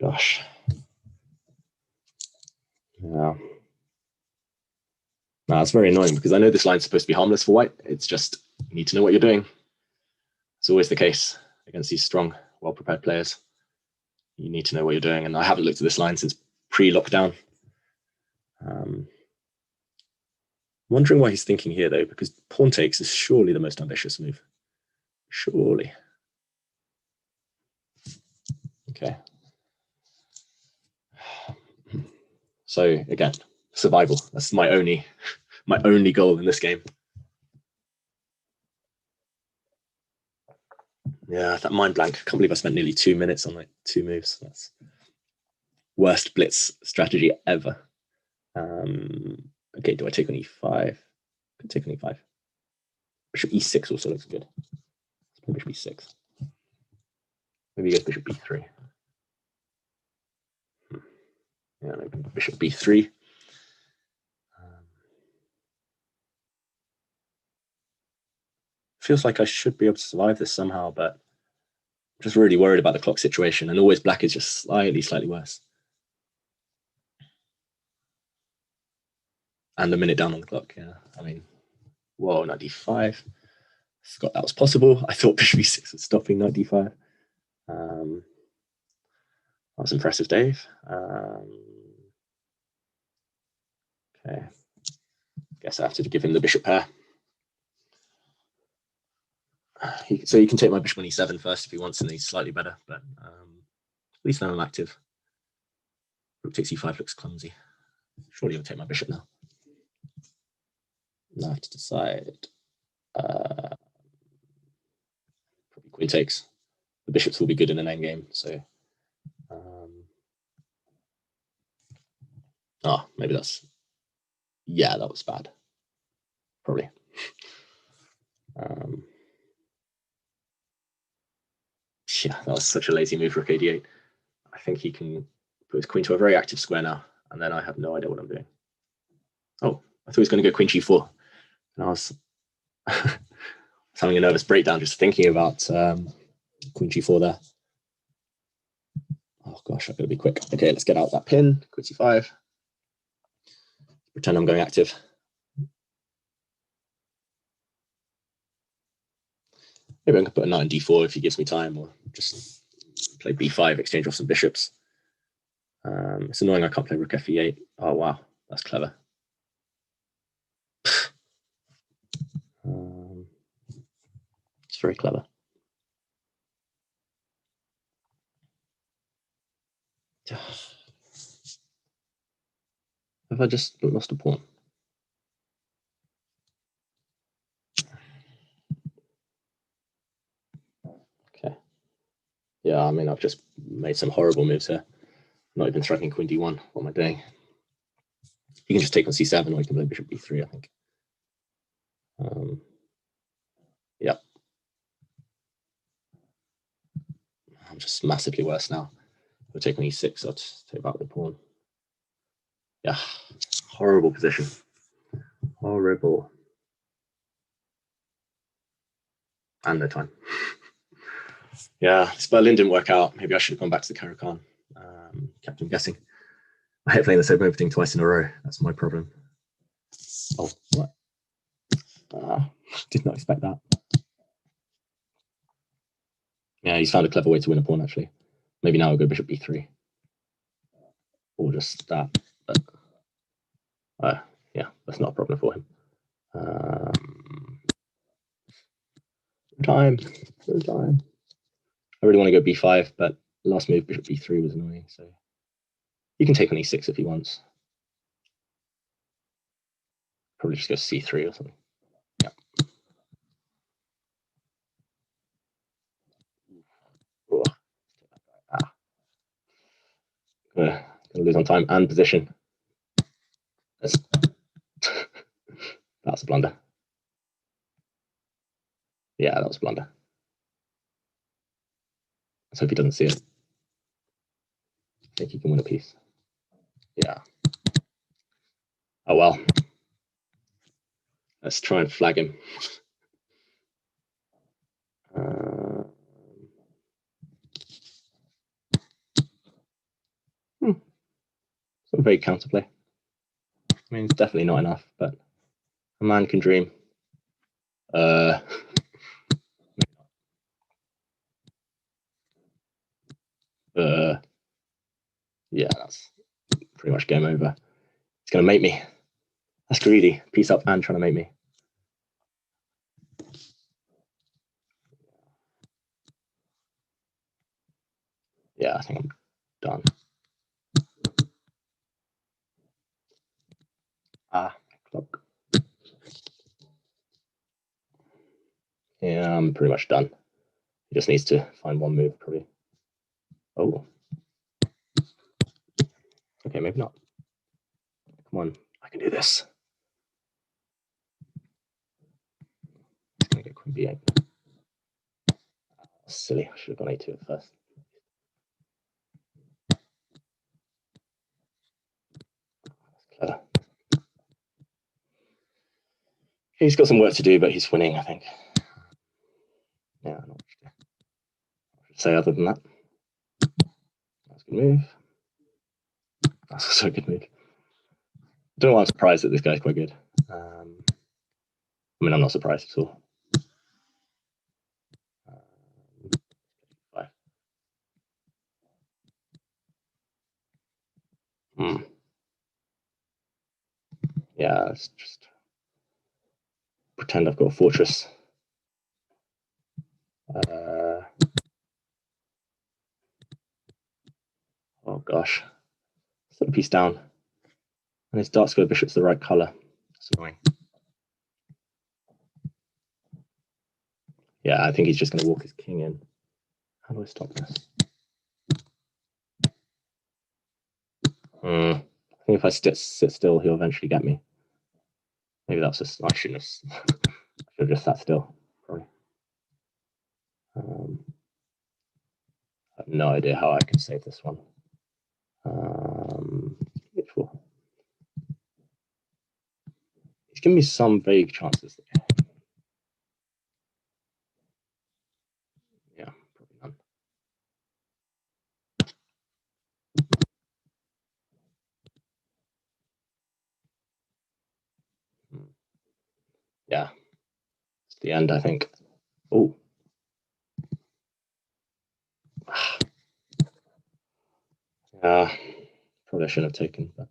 Gosh. Yeah. No, it's very annoying because I know this line's supposed to be harmless for white. It's just, you need to know what you're doing. It's always the case against these strong, well-prepared players. You need to know what you're doing. And I haven't looked at this line since pre-lockdown. Wondering why he's thinking here, though, because pawn takes is surely the most ambitious move. Surely. Okay. So again, survival. That's my only goal in this game. Yeah, that mind blank. I can't believe I spent nearly 2 minutes on like 2 moves. That's worst blitz strategy ever. Okay, do I take on e5? I could take on e5. Bishop e6 also looks good. Let's play bishop e6. Maybe he goes bishop b3. Yeah, maybe bishop b3. Feels like I should be able to survive this somehow, but I'm just really worried about the clock situation. And always black is just slightly worse. And a minute down on the clock, yeah. I mean, whoa, knight d5. Forgot that was possible. I thought bishop e6 was stopping knight d5. That was impressive, Dave. Okay. Guess I have to give him the bishop pair. So you can take my bishop on e7 first if he wants, and he's slightly better, but at least now I'm active. Rook takes e5 looks clumsy. Surely you'll take my bishop now. Now I have to decide. Probably queen takes. The bishops will be good in an endgame, so. Maybe that's. Yeah, that was bad. Probably. Yeah, that was such a lazy move for rook a8. I think he can put his queen to a very active square now, and then I have no idea what I'm doing. Oh, I thought he was going to go queen g4. And I was having a nervous breakdown just thinking about queen g4 there. Oh gosh, I've got to be quick. Okay, let's get out that pin. Queen c5. Pretend I'm going active. Maybe I can put a knight on d4 if he gives me time, or just play b5, exchange off some bishops. It's annoying I can't play rook f8. Oh wow, that's clever. It's very clever. Have I just lost a pawn? Okay. Yeah, I mean, I've just made some horrible moves here. Not even threatening queen d1. What am I doing? You can just take on c7, or you can play bishop b3, I think. Yeah. I'm just massively worse now. We'll take on e6, I'll just take back the pawn. Yeah, horrible position. Horrible. And no time. Yeah, this Berlin didn't work out. Maybe I should have gone back to the Caro-Kann. Kept on guessing. I hate playing the same opening twice in a row. That's my problem. Oh, what? Did not expect that. Yeah, he's found a clever way to win a pawn, actually. Maybe now I'll go bishop b3. Or just that. But, yeah, that's not a problem for him. Time. I really want to go b5, but last move, bishop b3 was annoying. So he can take on e6 if he wants. Probably just go c3 or something. Yeah. Gonna lose on time and position. That's a blunder. Yeah, that was a blunder. Let's hope he doesn't see it. I think he can win a piece. Yeah. Oh well. Let's try and flag him. Some very counterplay. I mean, it's definitely not enough, but a man can dream. Yeah, that's pretty much game over. It's gonna mate me. That's greedy. Piece up and trying to mate me. Yeah, I think I'm done. Clock. Yeah, I'm pretty much done. He just needs to find one move, probably. Oh. Okay, maybe not. Come on, I can do this. I'm gonna get queen b8. Silly, I should have gone a2 at first. That's clever. He's got some work to do, but he's winning, I think. Yeah, not much to say other than that. That's a good move. That's also a good move. I don't know why I'm surprised that this guy's quite good. I mean, I'm not surprised at all. Yeah, let's just pretend I've got a fortress. Oh gosh, set a piece down. And his dark square bishop's the right color. That's annoying. Yeah, I think he's just going to walk his king in. How do I stop this? I think if I sit still, he'll eventually get me. Maybe that's just, I shouldn't have, I should have just sat still, probably. I have no idea how I can save this one. He's giving me some vague chances. the end, I think. Oh. Probably I shouldn't have taken, but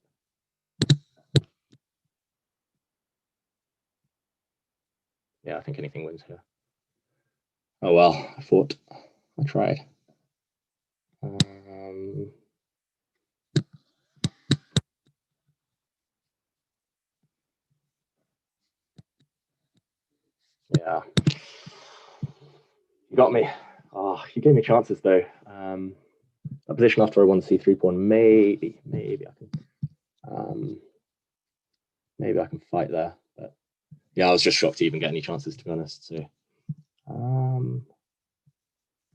yeah, I think anything wins here. Oh well, I tried. Yeah, you got me. Oh, you gave me chances though. That position after I won C3 pawn, maybe I can fight there. But yeah, I was just shocked to even get any chances, to be honest. So,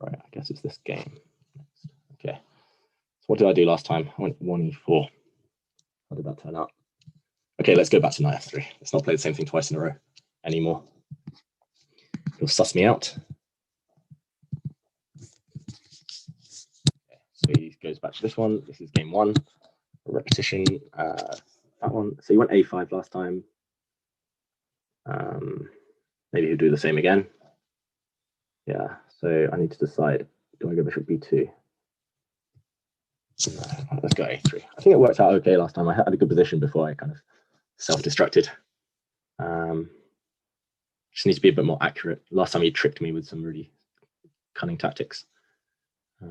right, I guess it's this game. Okay. So what did I do last time? I went 1e4. How did that turn out? Okay, let's go back to knight f3. Let's not play the same thing twice in a row anymore. You'll suss me out. Okay, so he goes back to this one. This is game one. A repetition. That one. So you went a5 last time. Maybe he'll do the same again. Yeah, so I need to decide, do I go bishop b2? No, let's go a3. I think it worked out okay last time. I had a good position before I kind of self-destructed. Just needs to be a bit more accurate. Last time he tricked me with some really cunning tactics. I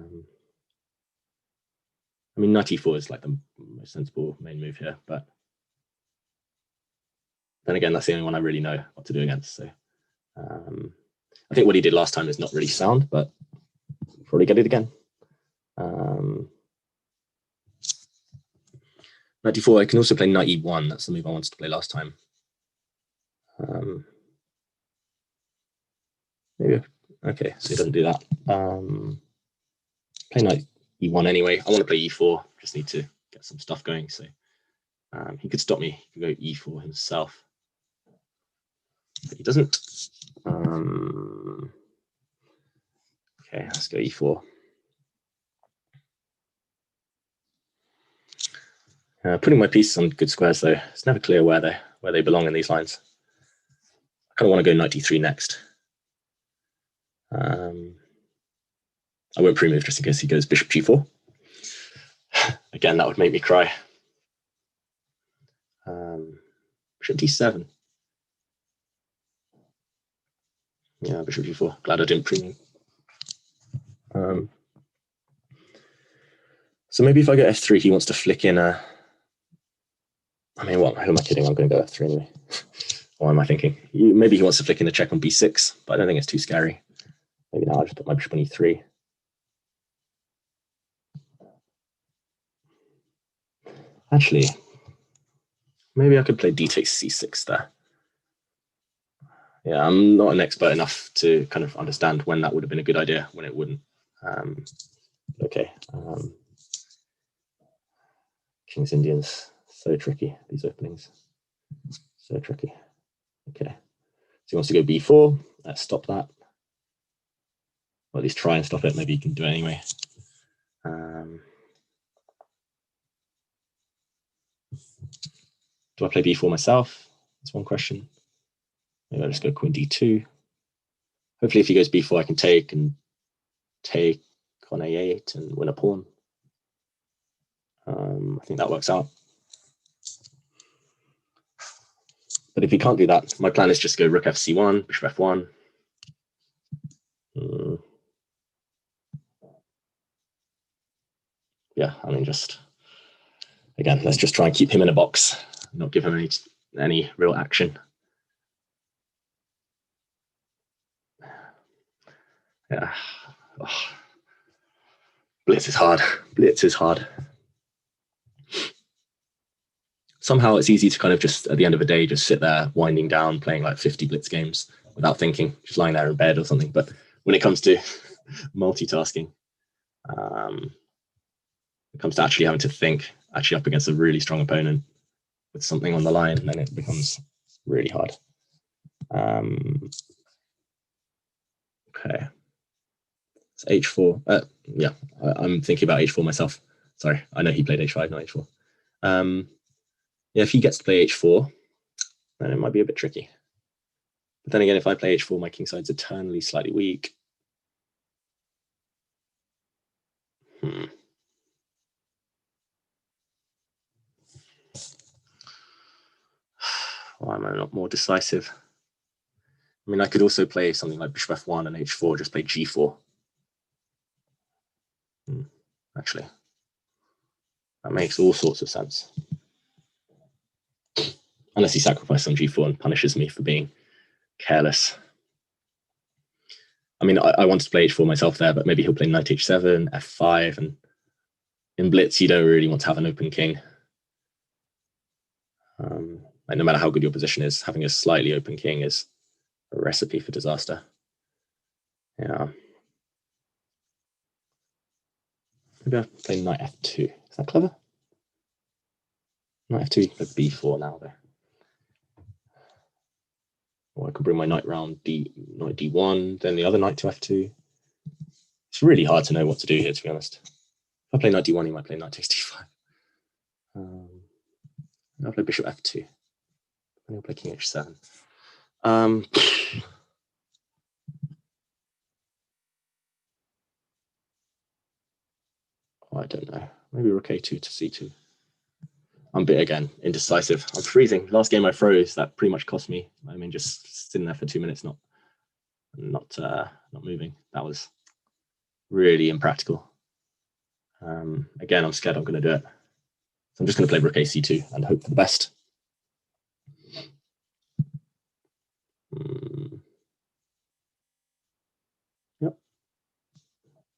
mean, knight e4 is like the most sensible main move here, but then again, that's the only one I really know what to do against. So I think what he did last time is not really sound, but I'll probably get it again. Knight d4, I can also play knight e1. That's the move I wanted to play last time. Maybe, okay, so he doesn't do that. Play knight e1 anyway. I want to play e4, just need to get some stuff going. So he could stop me, he could go e4 himself. But he doesn't. Okay, let's go e4. Putting my pieces on good squares though, it's never clear where they belong in these lines. I kind of want to go knight d3 next. I won't pre-move just in case he goes bishop g4. Again, that would make me cry. Bishop d7. Yeah, bishop g4. Glad I didn't pre-move. So maybe if I go f3, he wants to flick in a... I mean, what? Who am I kidding? I'm going to go f3 anyway. What am I thinking? Maybe he wants to flick in a check on b6, but I don't think it's too scary. Maybe now I'll just put my bishop on e3. Actually, maybe I could play d takes c6 there. Yeah, I'm not an expert enough to kind of understand when that would have been a good idea, when it wouldn't. Okay. King's Indians, so tricky, these openings. So tricky. Okay. So he wants to go b4. Let's stop that. Or at least try and stop it. Maybe you can do it anyway. Do I play b4 myself? That's one question. Maybe I'll just go queen d2. Hopefully if he goes b4, I can take on a8 and win a pawn. I think that works out. But if he can't do that, my plan is just to go rook fc1, bishop f1. Yeah, I mean, just again, let's just try and keep him in a box, not give him any real action. Yeah. Oh. Blitz is hard. Blitz is hard. Somehow it's easy to kind of just, at the end of the day, just sit there winding down, playing like 50 blitz games without thinking, just lying there in bed or something. But when it comes to multitasking, it comes to actually having to think, actually up against a really strong opponent with something on the line, then it becomes really hard. Okay. It's h4. Yeah, I'm thinking about h4 myself. Sorry, I know he played h5, not h4. Yeah, if he gets to play h4, then it might be a bit tricky. But then again, if I play h4, my kingside's eternally slightly weak. Why am I not more decisive? I mean, I could also play something like bishop f1 and h4, just play g4. Actually, that makes all sorts of sense. Unless he sacrifices on g4 and punishes me for being careless. I mean, I wanted to play h4 myself there, but maybe he'll play knight h7, f5, and in blitz, you don't really want to have an open king. Like no matter how good your position is, having a slightly open king is a recipe for disaster. Yeah. Maybe I'll play knight f2. Is that clever? Knight f2, you can play b4 now, though. Or I could bring my knight round knight d1, then the other knight to f2. It's really hard to know what to do here, to be honest. If I play knight d1, he might play knight takes d5. I'll play bishop f2. And he'll play king h7. I don't know. Maybe rook a2 to c2. I'm a bit, again, indecisive. I'm freezing. Last game I froze. That pretty much cost me. I mean, just sitting there for 2 minutes, not moving. That was really impractical. Again, I'm scared I'm going to do it. So I'm just going to play rook a c2 and hope for the best. Yep.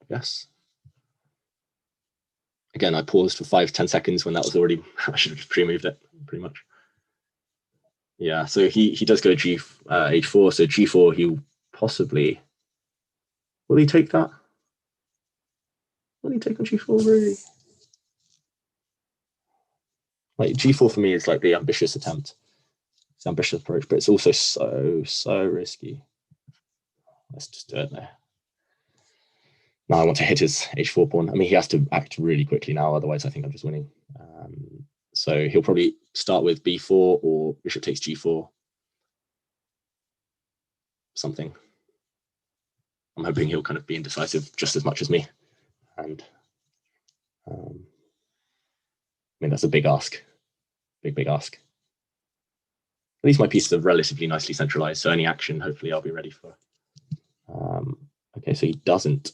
Yes. Again, I paused for 5-10 seconds when that was already, I should have just pre-moved it, pretty much. Yeah, so he does go h4, so g4, he'll possibly, will he take that? Will he take on g4, really? Like, g4 for me is like the ambitious attempt. It's an ambitious approach, but it's also so risky. Let's just do it there. Now I want to hit his h4 pawn. I mean, he has to act really quickly now, otherwise I think I'm just winning. So he'll probably start with b4 or bishop takes g4. Something. I'm hoping he'll kind of be indecisive just as much as me. And I mean, that's a big ask. Big ask. At least my pieces are relatively nicely centralized, so any action, hopefully I'll be ready for. Okay, so he doesn't.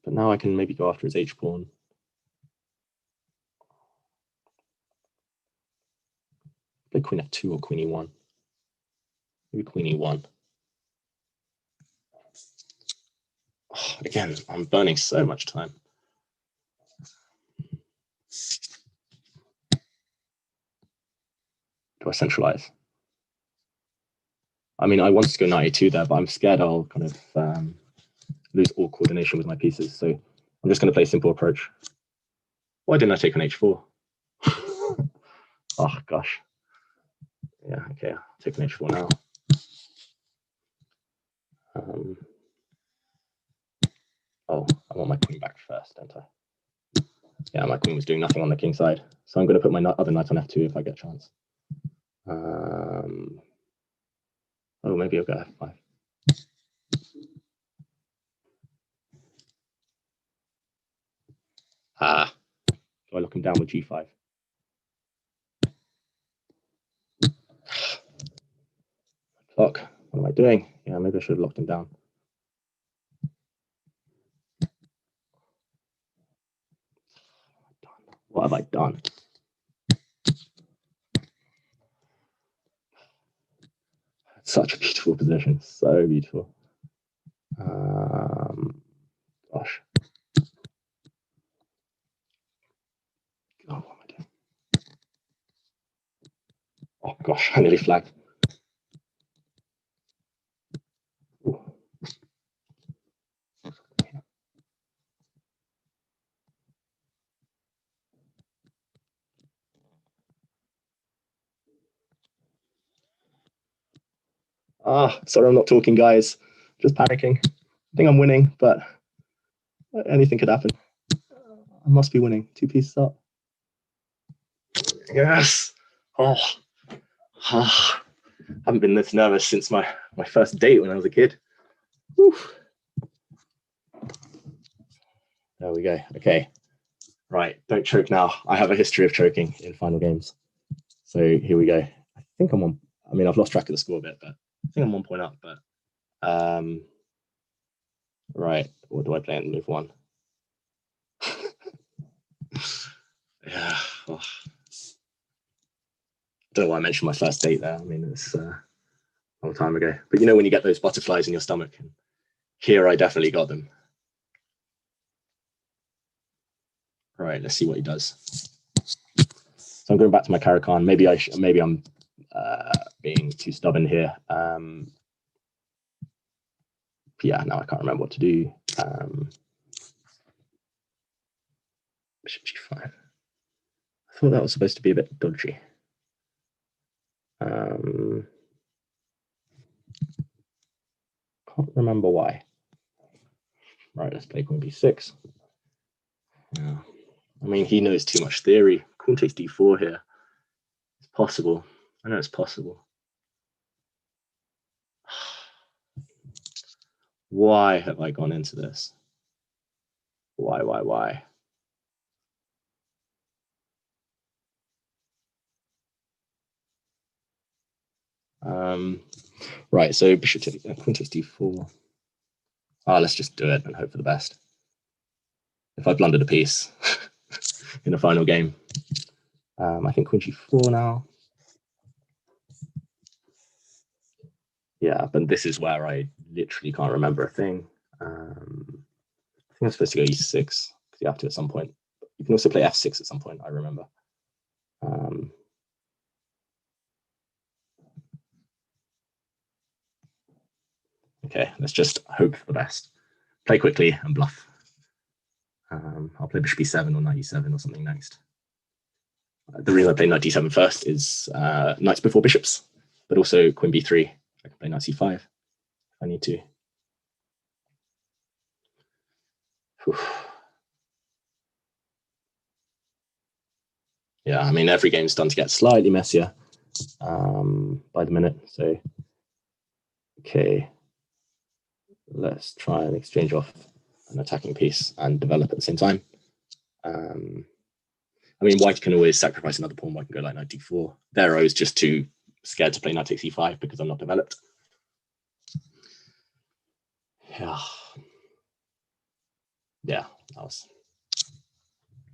But now I can maybe go after his h-pawn. Play queen f2 or queen e1. Maybe queen e1. Oh, again, I'm burning so much time. Do I centralize? I mean, I wanted to go knight a2 there, but I'm scared I'll kind of lose all coordination with my pieces. So I'm just going to play a simple approach. Why didn't I take on h4? Oh, gosh. Yeah, okay, I'll take an h4 now. Oh, I want my queen back first, don't I? Yeah, my queen was doing nothing on the king side. So I'm going to put my other knight on f2 if I get a chance. Oh, maybe I'll go f5. Ah, so I lock him down with g5. Clock, what am I doing? Yeah, maybe I should have locked him down. What have I done? Such a beautiful position, so beautiful. Gosh. Oh, what am I doing? Oh gosh, I nearly flagged. Ooh. Sorry I'm not talking, guys. Just panicking. I think I'm winning, but anything could happen. I must be winning. 2 pieces up. Yes. Oh. haven't been this nervous since my first date when I was a kid. Whew. There we go. Okay. Right. Don't choke now. I have a history of choking in final games. So here we go. I think I'm on. I mean, I've lost track of the score a bit, but I think I'm 1 point up. But right. What do I play in move 1? Yeah. Oh. Don't know why I mentioned my first date there. I mean, it's a long time ago. But you know when you get those butterflies in your stomach? And here I definitely got them. Right, let's see what he does. So I'm going back to my Caracan. Maybe I'm being too stubborn here. Yeah, now I can't remember what to do. Bishop G5. I thought that was supposed to be a bit dodgy. Can't remember why. Right, let's play Queen B6. Yeah. I mean, he knows too much theory. Queen takes D4 here. It's possible. I know it's possible. Why have I gone into this? Why? Right, so bishop takes Queen takes D4. Let's just do it and hope for the best. If I blundered a piece in a final game. I think Queen G4 now. Yeah, but this is where I literally can't remember a thing. I think I'm supposed to go E6 because you have to at some point. You can also play F6 at some point, I remember. Okay, let's just hope for the best. Play quickly and bluff. I'll play Bishop B7 or Knight E7 or something next. The reason I play Knight D7 first is knights before bishops, but also Queen B3. I can play Knight C5 if I need to. Whew. Yeah, I mean, every game's done to get slightly messier by the minute. So, okay, let's try and exchange off an attacking piece and develop at the same time. I mean, white can always sacrifice another pawn. White can go like Knight D4. There, I was just too scared to play Knight takes E5 because I'm not developed. Yeah, that was.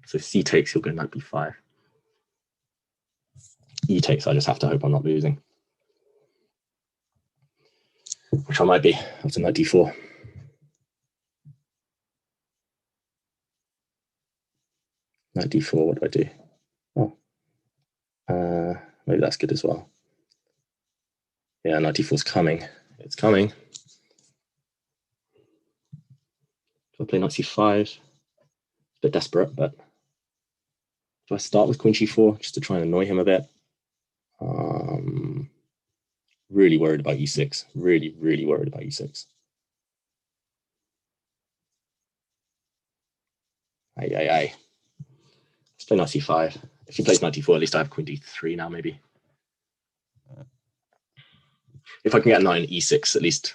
So C takes, he'll go Knight B5. E takes, I just have to hope I'm not losing. Which I might be after Knight D4. Knight D4, what do I do? Oh, maybe that's good as well. Yeah, Knight D4 is coming. It's coming. Do I play Knight C5? It's a bit desperate, but do I start with Queen G4 just to try and annoy him a bit? Really worried about E6. Really worried about E6. Let's play Knight C5. If he plays Knight D4, at least I have Queen D3 now, maybe. If I can get a Knight in E6, at least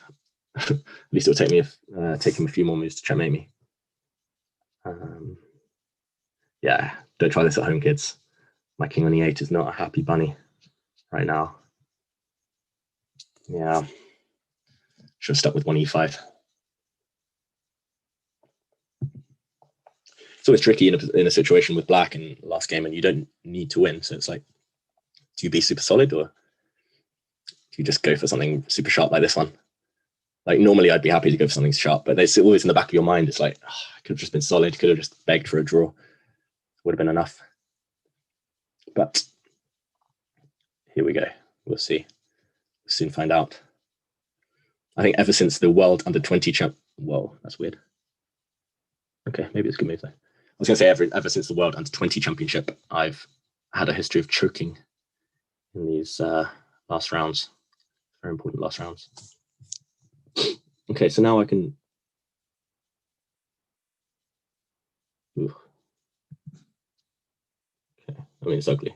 it'll take him a few more moves to checkmate me. Yeah, don't try this at home, kids. My king on E8 is not a happy bunny right now. Yeah, should have stuck with one E5. It's always tricky in a situation with black in last game, and you don't need to win. So it's like, do you be super solid or do you just go for something super sharp like this one? Like normally I'd be happy to go for something sharp, but it's always in the back of your mind. It's like, I could have just been solid, could have just begged for a draw. Would have been enough. But here we go. We'll see. We'll soon find out. I think ever since the World Under-20 champ. Whoa, that's weird. Okay, maybe it's a good move though. I was going to say ever since the World Under-20 Championship, I've had a history of choking in these last rounds. Very important last rounds. Okay, so now I can. Ooh. Okay, I mean it's ugly.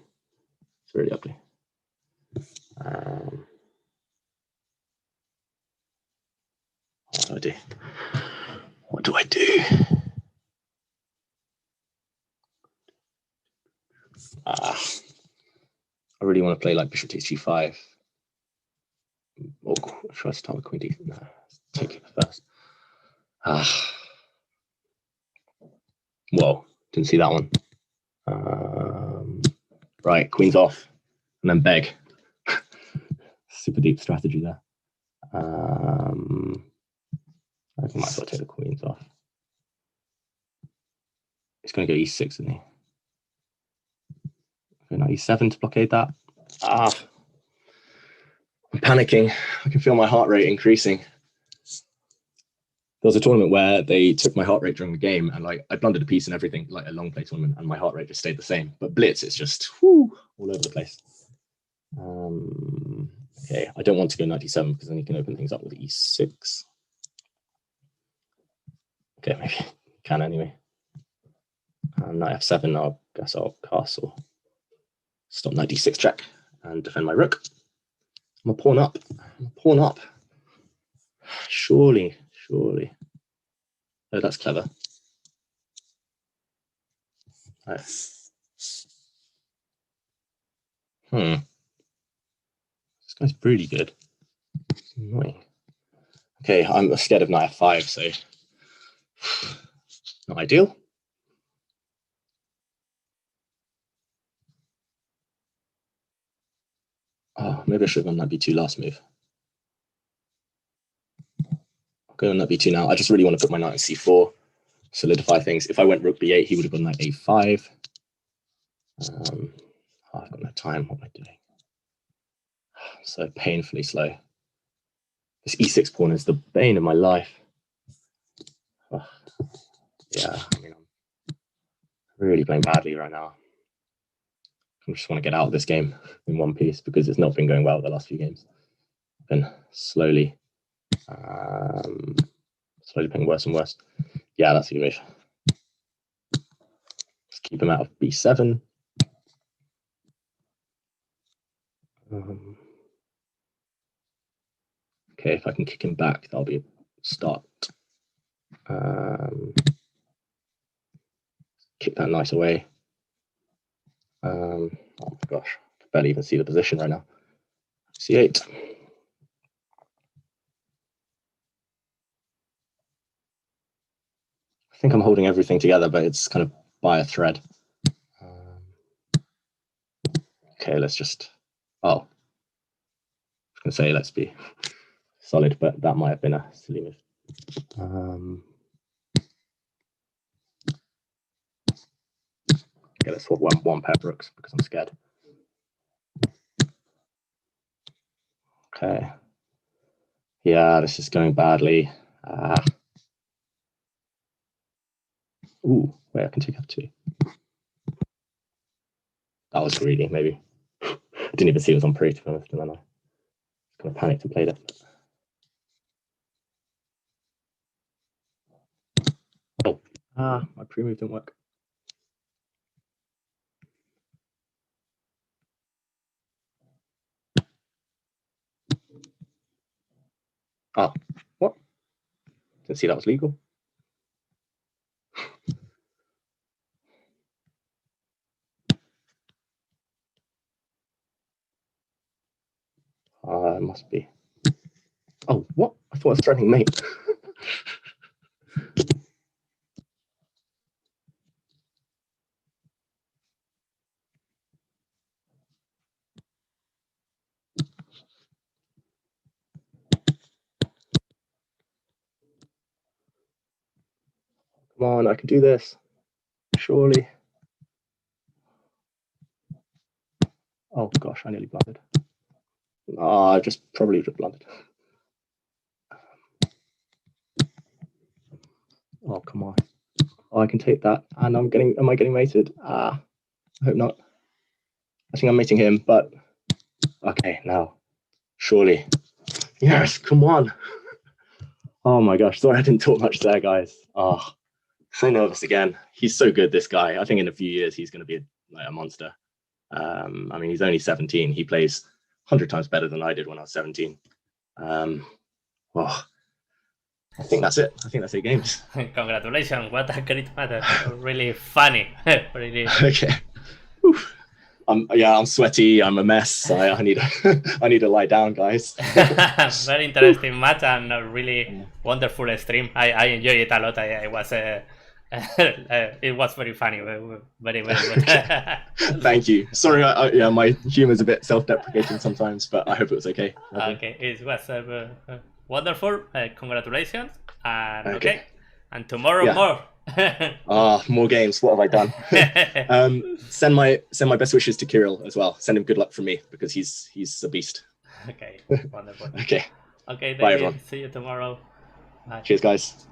It's really ugly. What do I do? What do I do? I really want to play like bishop takes g5. Or should I start with queen d? No, take it first. Whoa, didn't see that one. Right, queen's off, and then beg. Super deep strategy there. I think I might as well take the queens off. He's going to go e6, isn't he? Okay, now e7 to blockade that. I'm panicking. I can feel my heart rate increasing. There was a tournament where they took my heart rate during the game, and like I blundered a piece and everything, like a long play tournament, and my heart rate just stayed the same. But blitz, it's just all over the place. Okay, I don't want to go knight e7 because then you can open things up with e6. Okay, maybe can anyway. Knight f7. I guess I'll castle. Stop knight d6 check and defend my rook. I'm a pawn up. I'm a pawn up. Surely. Oh, that's clever. Oh. This guy's really good. It's annoying. Okay, I'm scared of knight f5, so not ideal. Oh, maybe I should have gone knight b2 last move. I'll go on knight b2 now. I just really want to put my knight on c4, solidify things. If I went rook b8, he would have gone knight a5. I've got no time. What am I doing? So painfully slow. This e6 pawn is the bane of my life. Yeah, I mean, I'm really playing badly right now. I just want to get out of this game in one piece because it's not been going well the last few games. I've been slowly playing worse and worse. Yeah, that's a good move. Just keep him out of b7. Okay, if I can kick him back, that'll be a start. Kick that knight away. Oh my gosh, I can barely even see the position right now. c8. I think I'm holding everything together, but it's kind of by a thread. Okay, let's just. Oh, I was going to say let's be solid, but that might have been a silly move. Okay, let's swap one pair of rooks because I'm scared. Okay. Yeah, this is going badly. Ooh, wait, I can take f2. That was greedy, maybe. I didn't even see it was on pre, to be honest, and then I kind of panicked and played it. Oh, my pre-move didn't work. Oh, what? Didn't see that was legal. It must be. Oh, what? I thought I was threatening mate. Come on, I can do this. Surely. Oh gosh, I nearly blundered. I just probably just blundered. Oh, come on. Oh, I can take that. And am I getting mated? I hope not. I think I'm mating him, but okay, now. Surely. Yes, come on. Oh my gosh, sorry I didn't talk much there, guys. Oh, so nervous again. He's so good, this guy. I think in a few years he's going to be a monster. I mean, he's only 17. He plays 100 times better than I did when I was 17. Oh, I think that's it. I think that's 8 games. Congratulations! What a great matter. Really funny. Really. Okay. Whew. I'm sweaty. I'm a mess. I need I need to lie down, guys. Very interesting match and a really wonderful stream. I enjoyed it a lot. I was it was very funny. Very good. Thank you. Sorry, yeah, my humor is a bit self-deprecating sometimes, but I hope it was okay. Okay, it was wonderful. Congratulations. And okay. And tomorrow more. More games. What have I done? Send my best wishes to Kirill as well. Send him good luck from me because he's a beast. Okay, wonderful. Okay. Okay, Bye, David. everyone. See you tomorrow. Bye. Cheers, guys.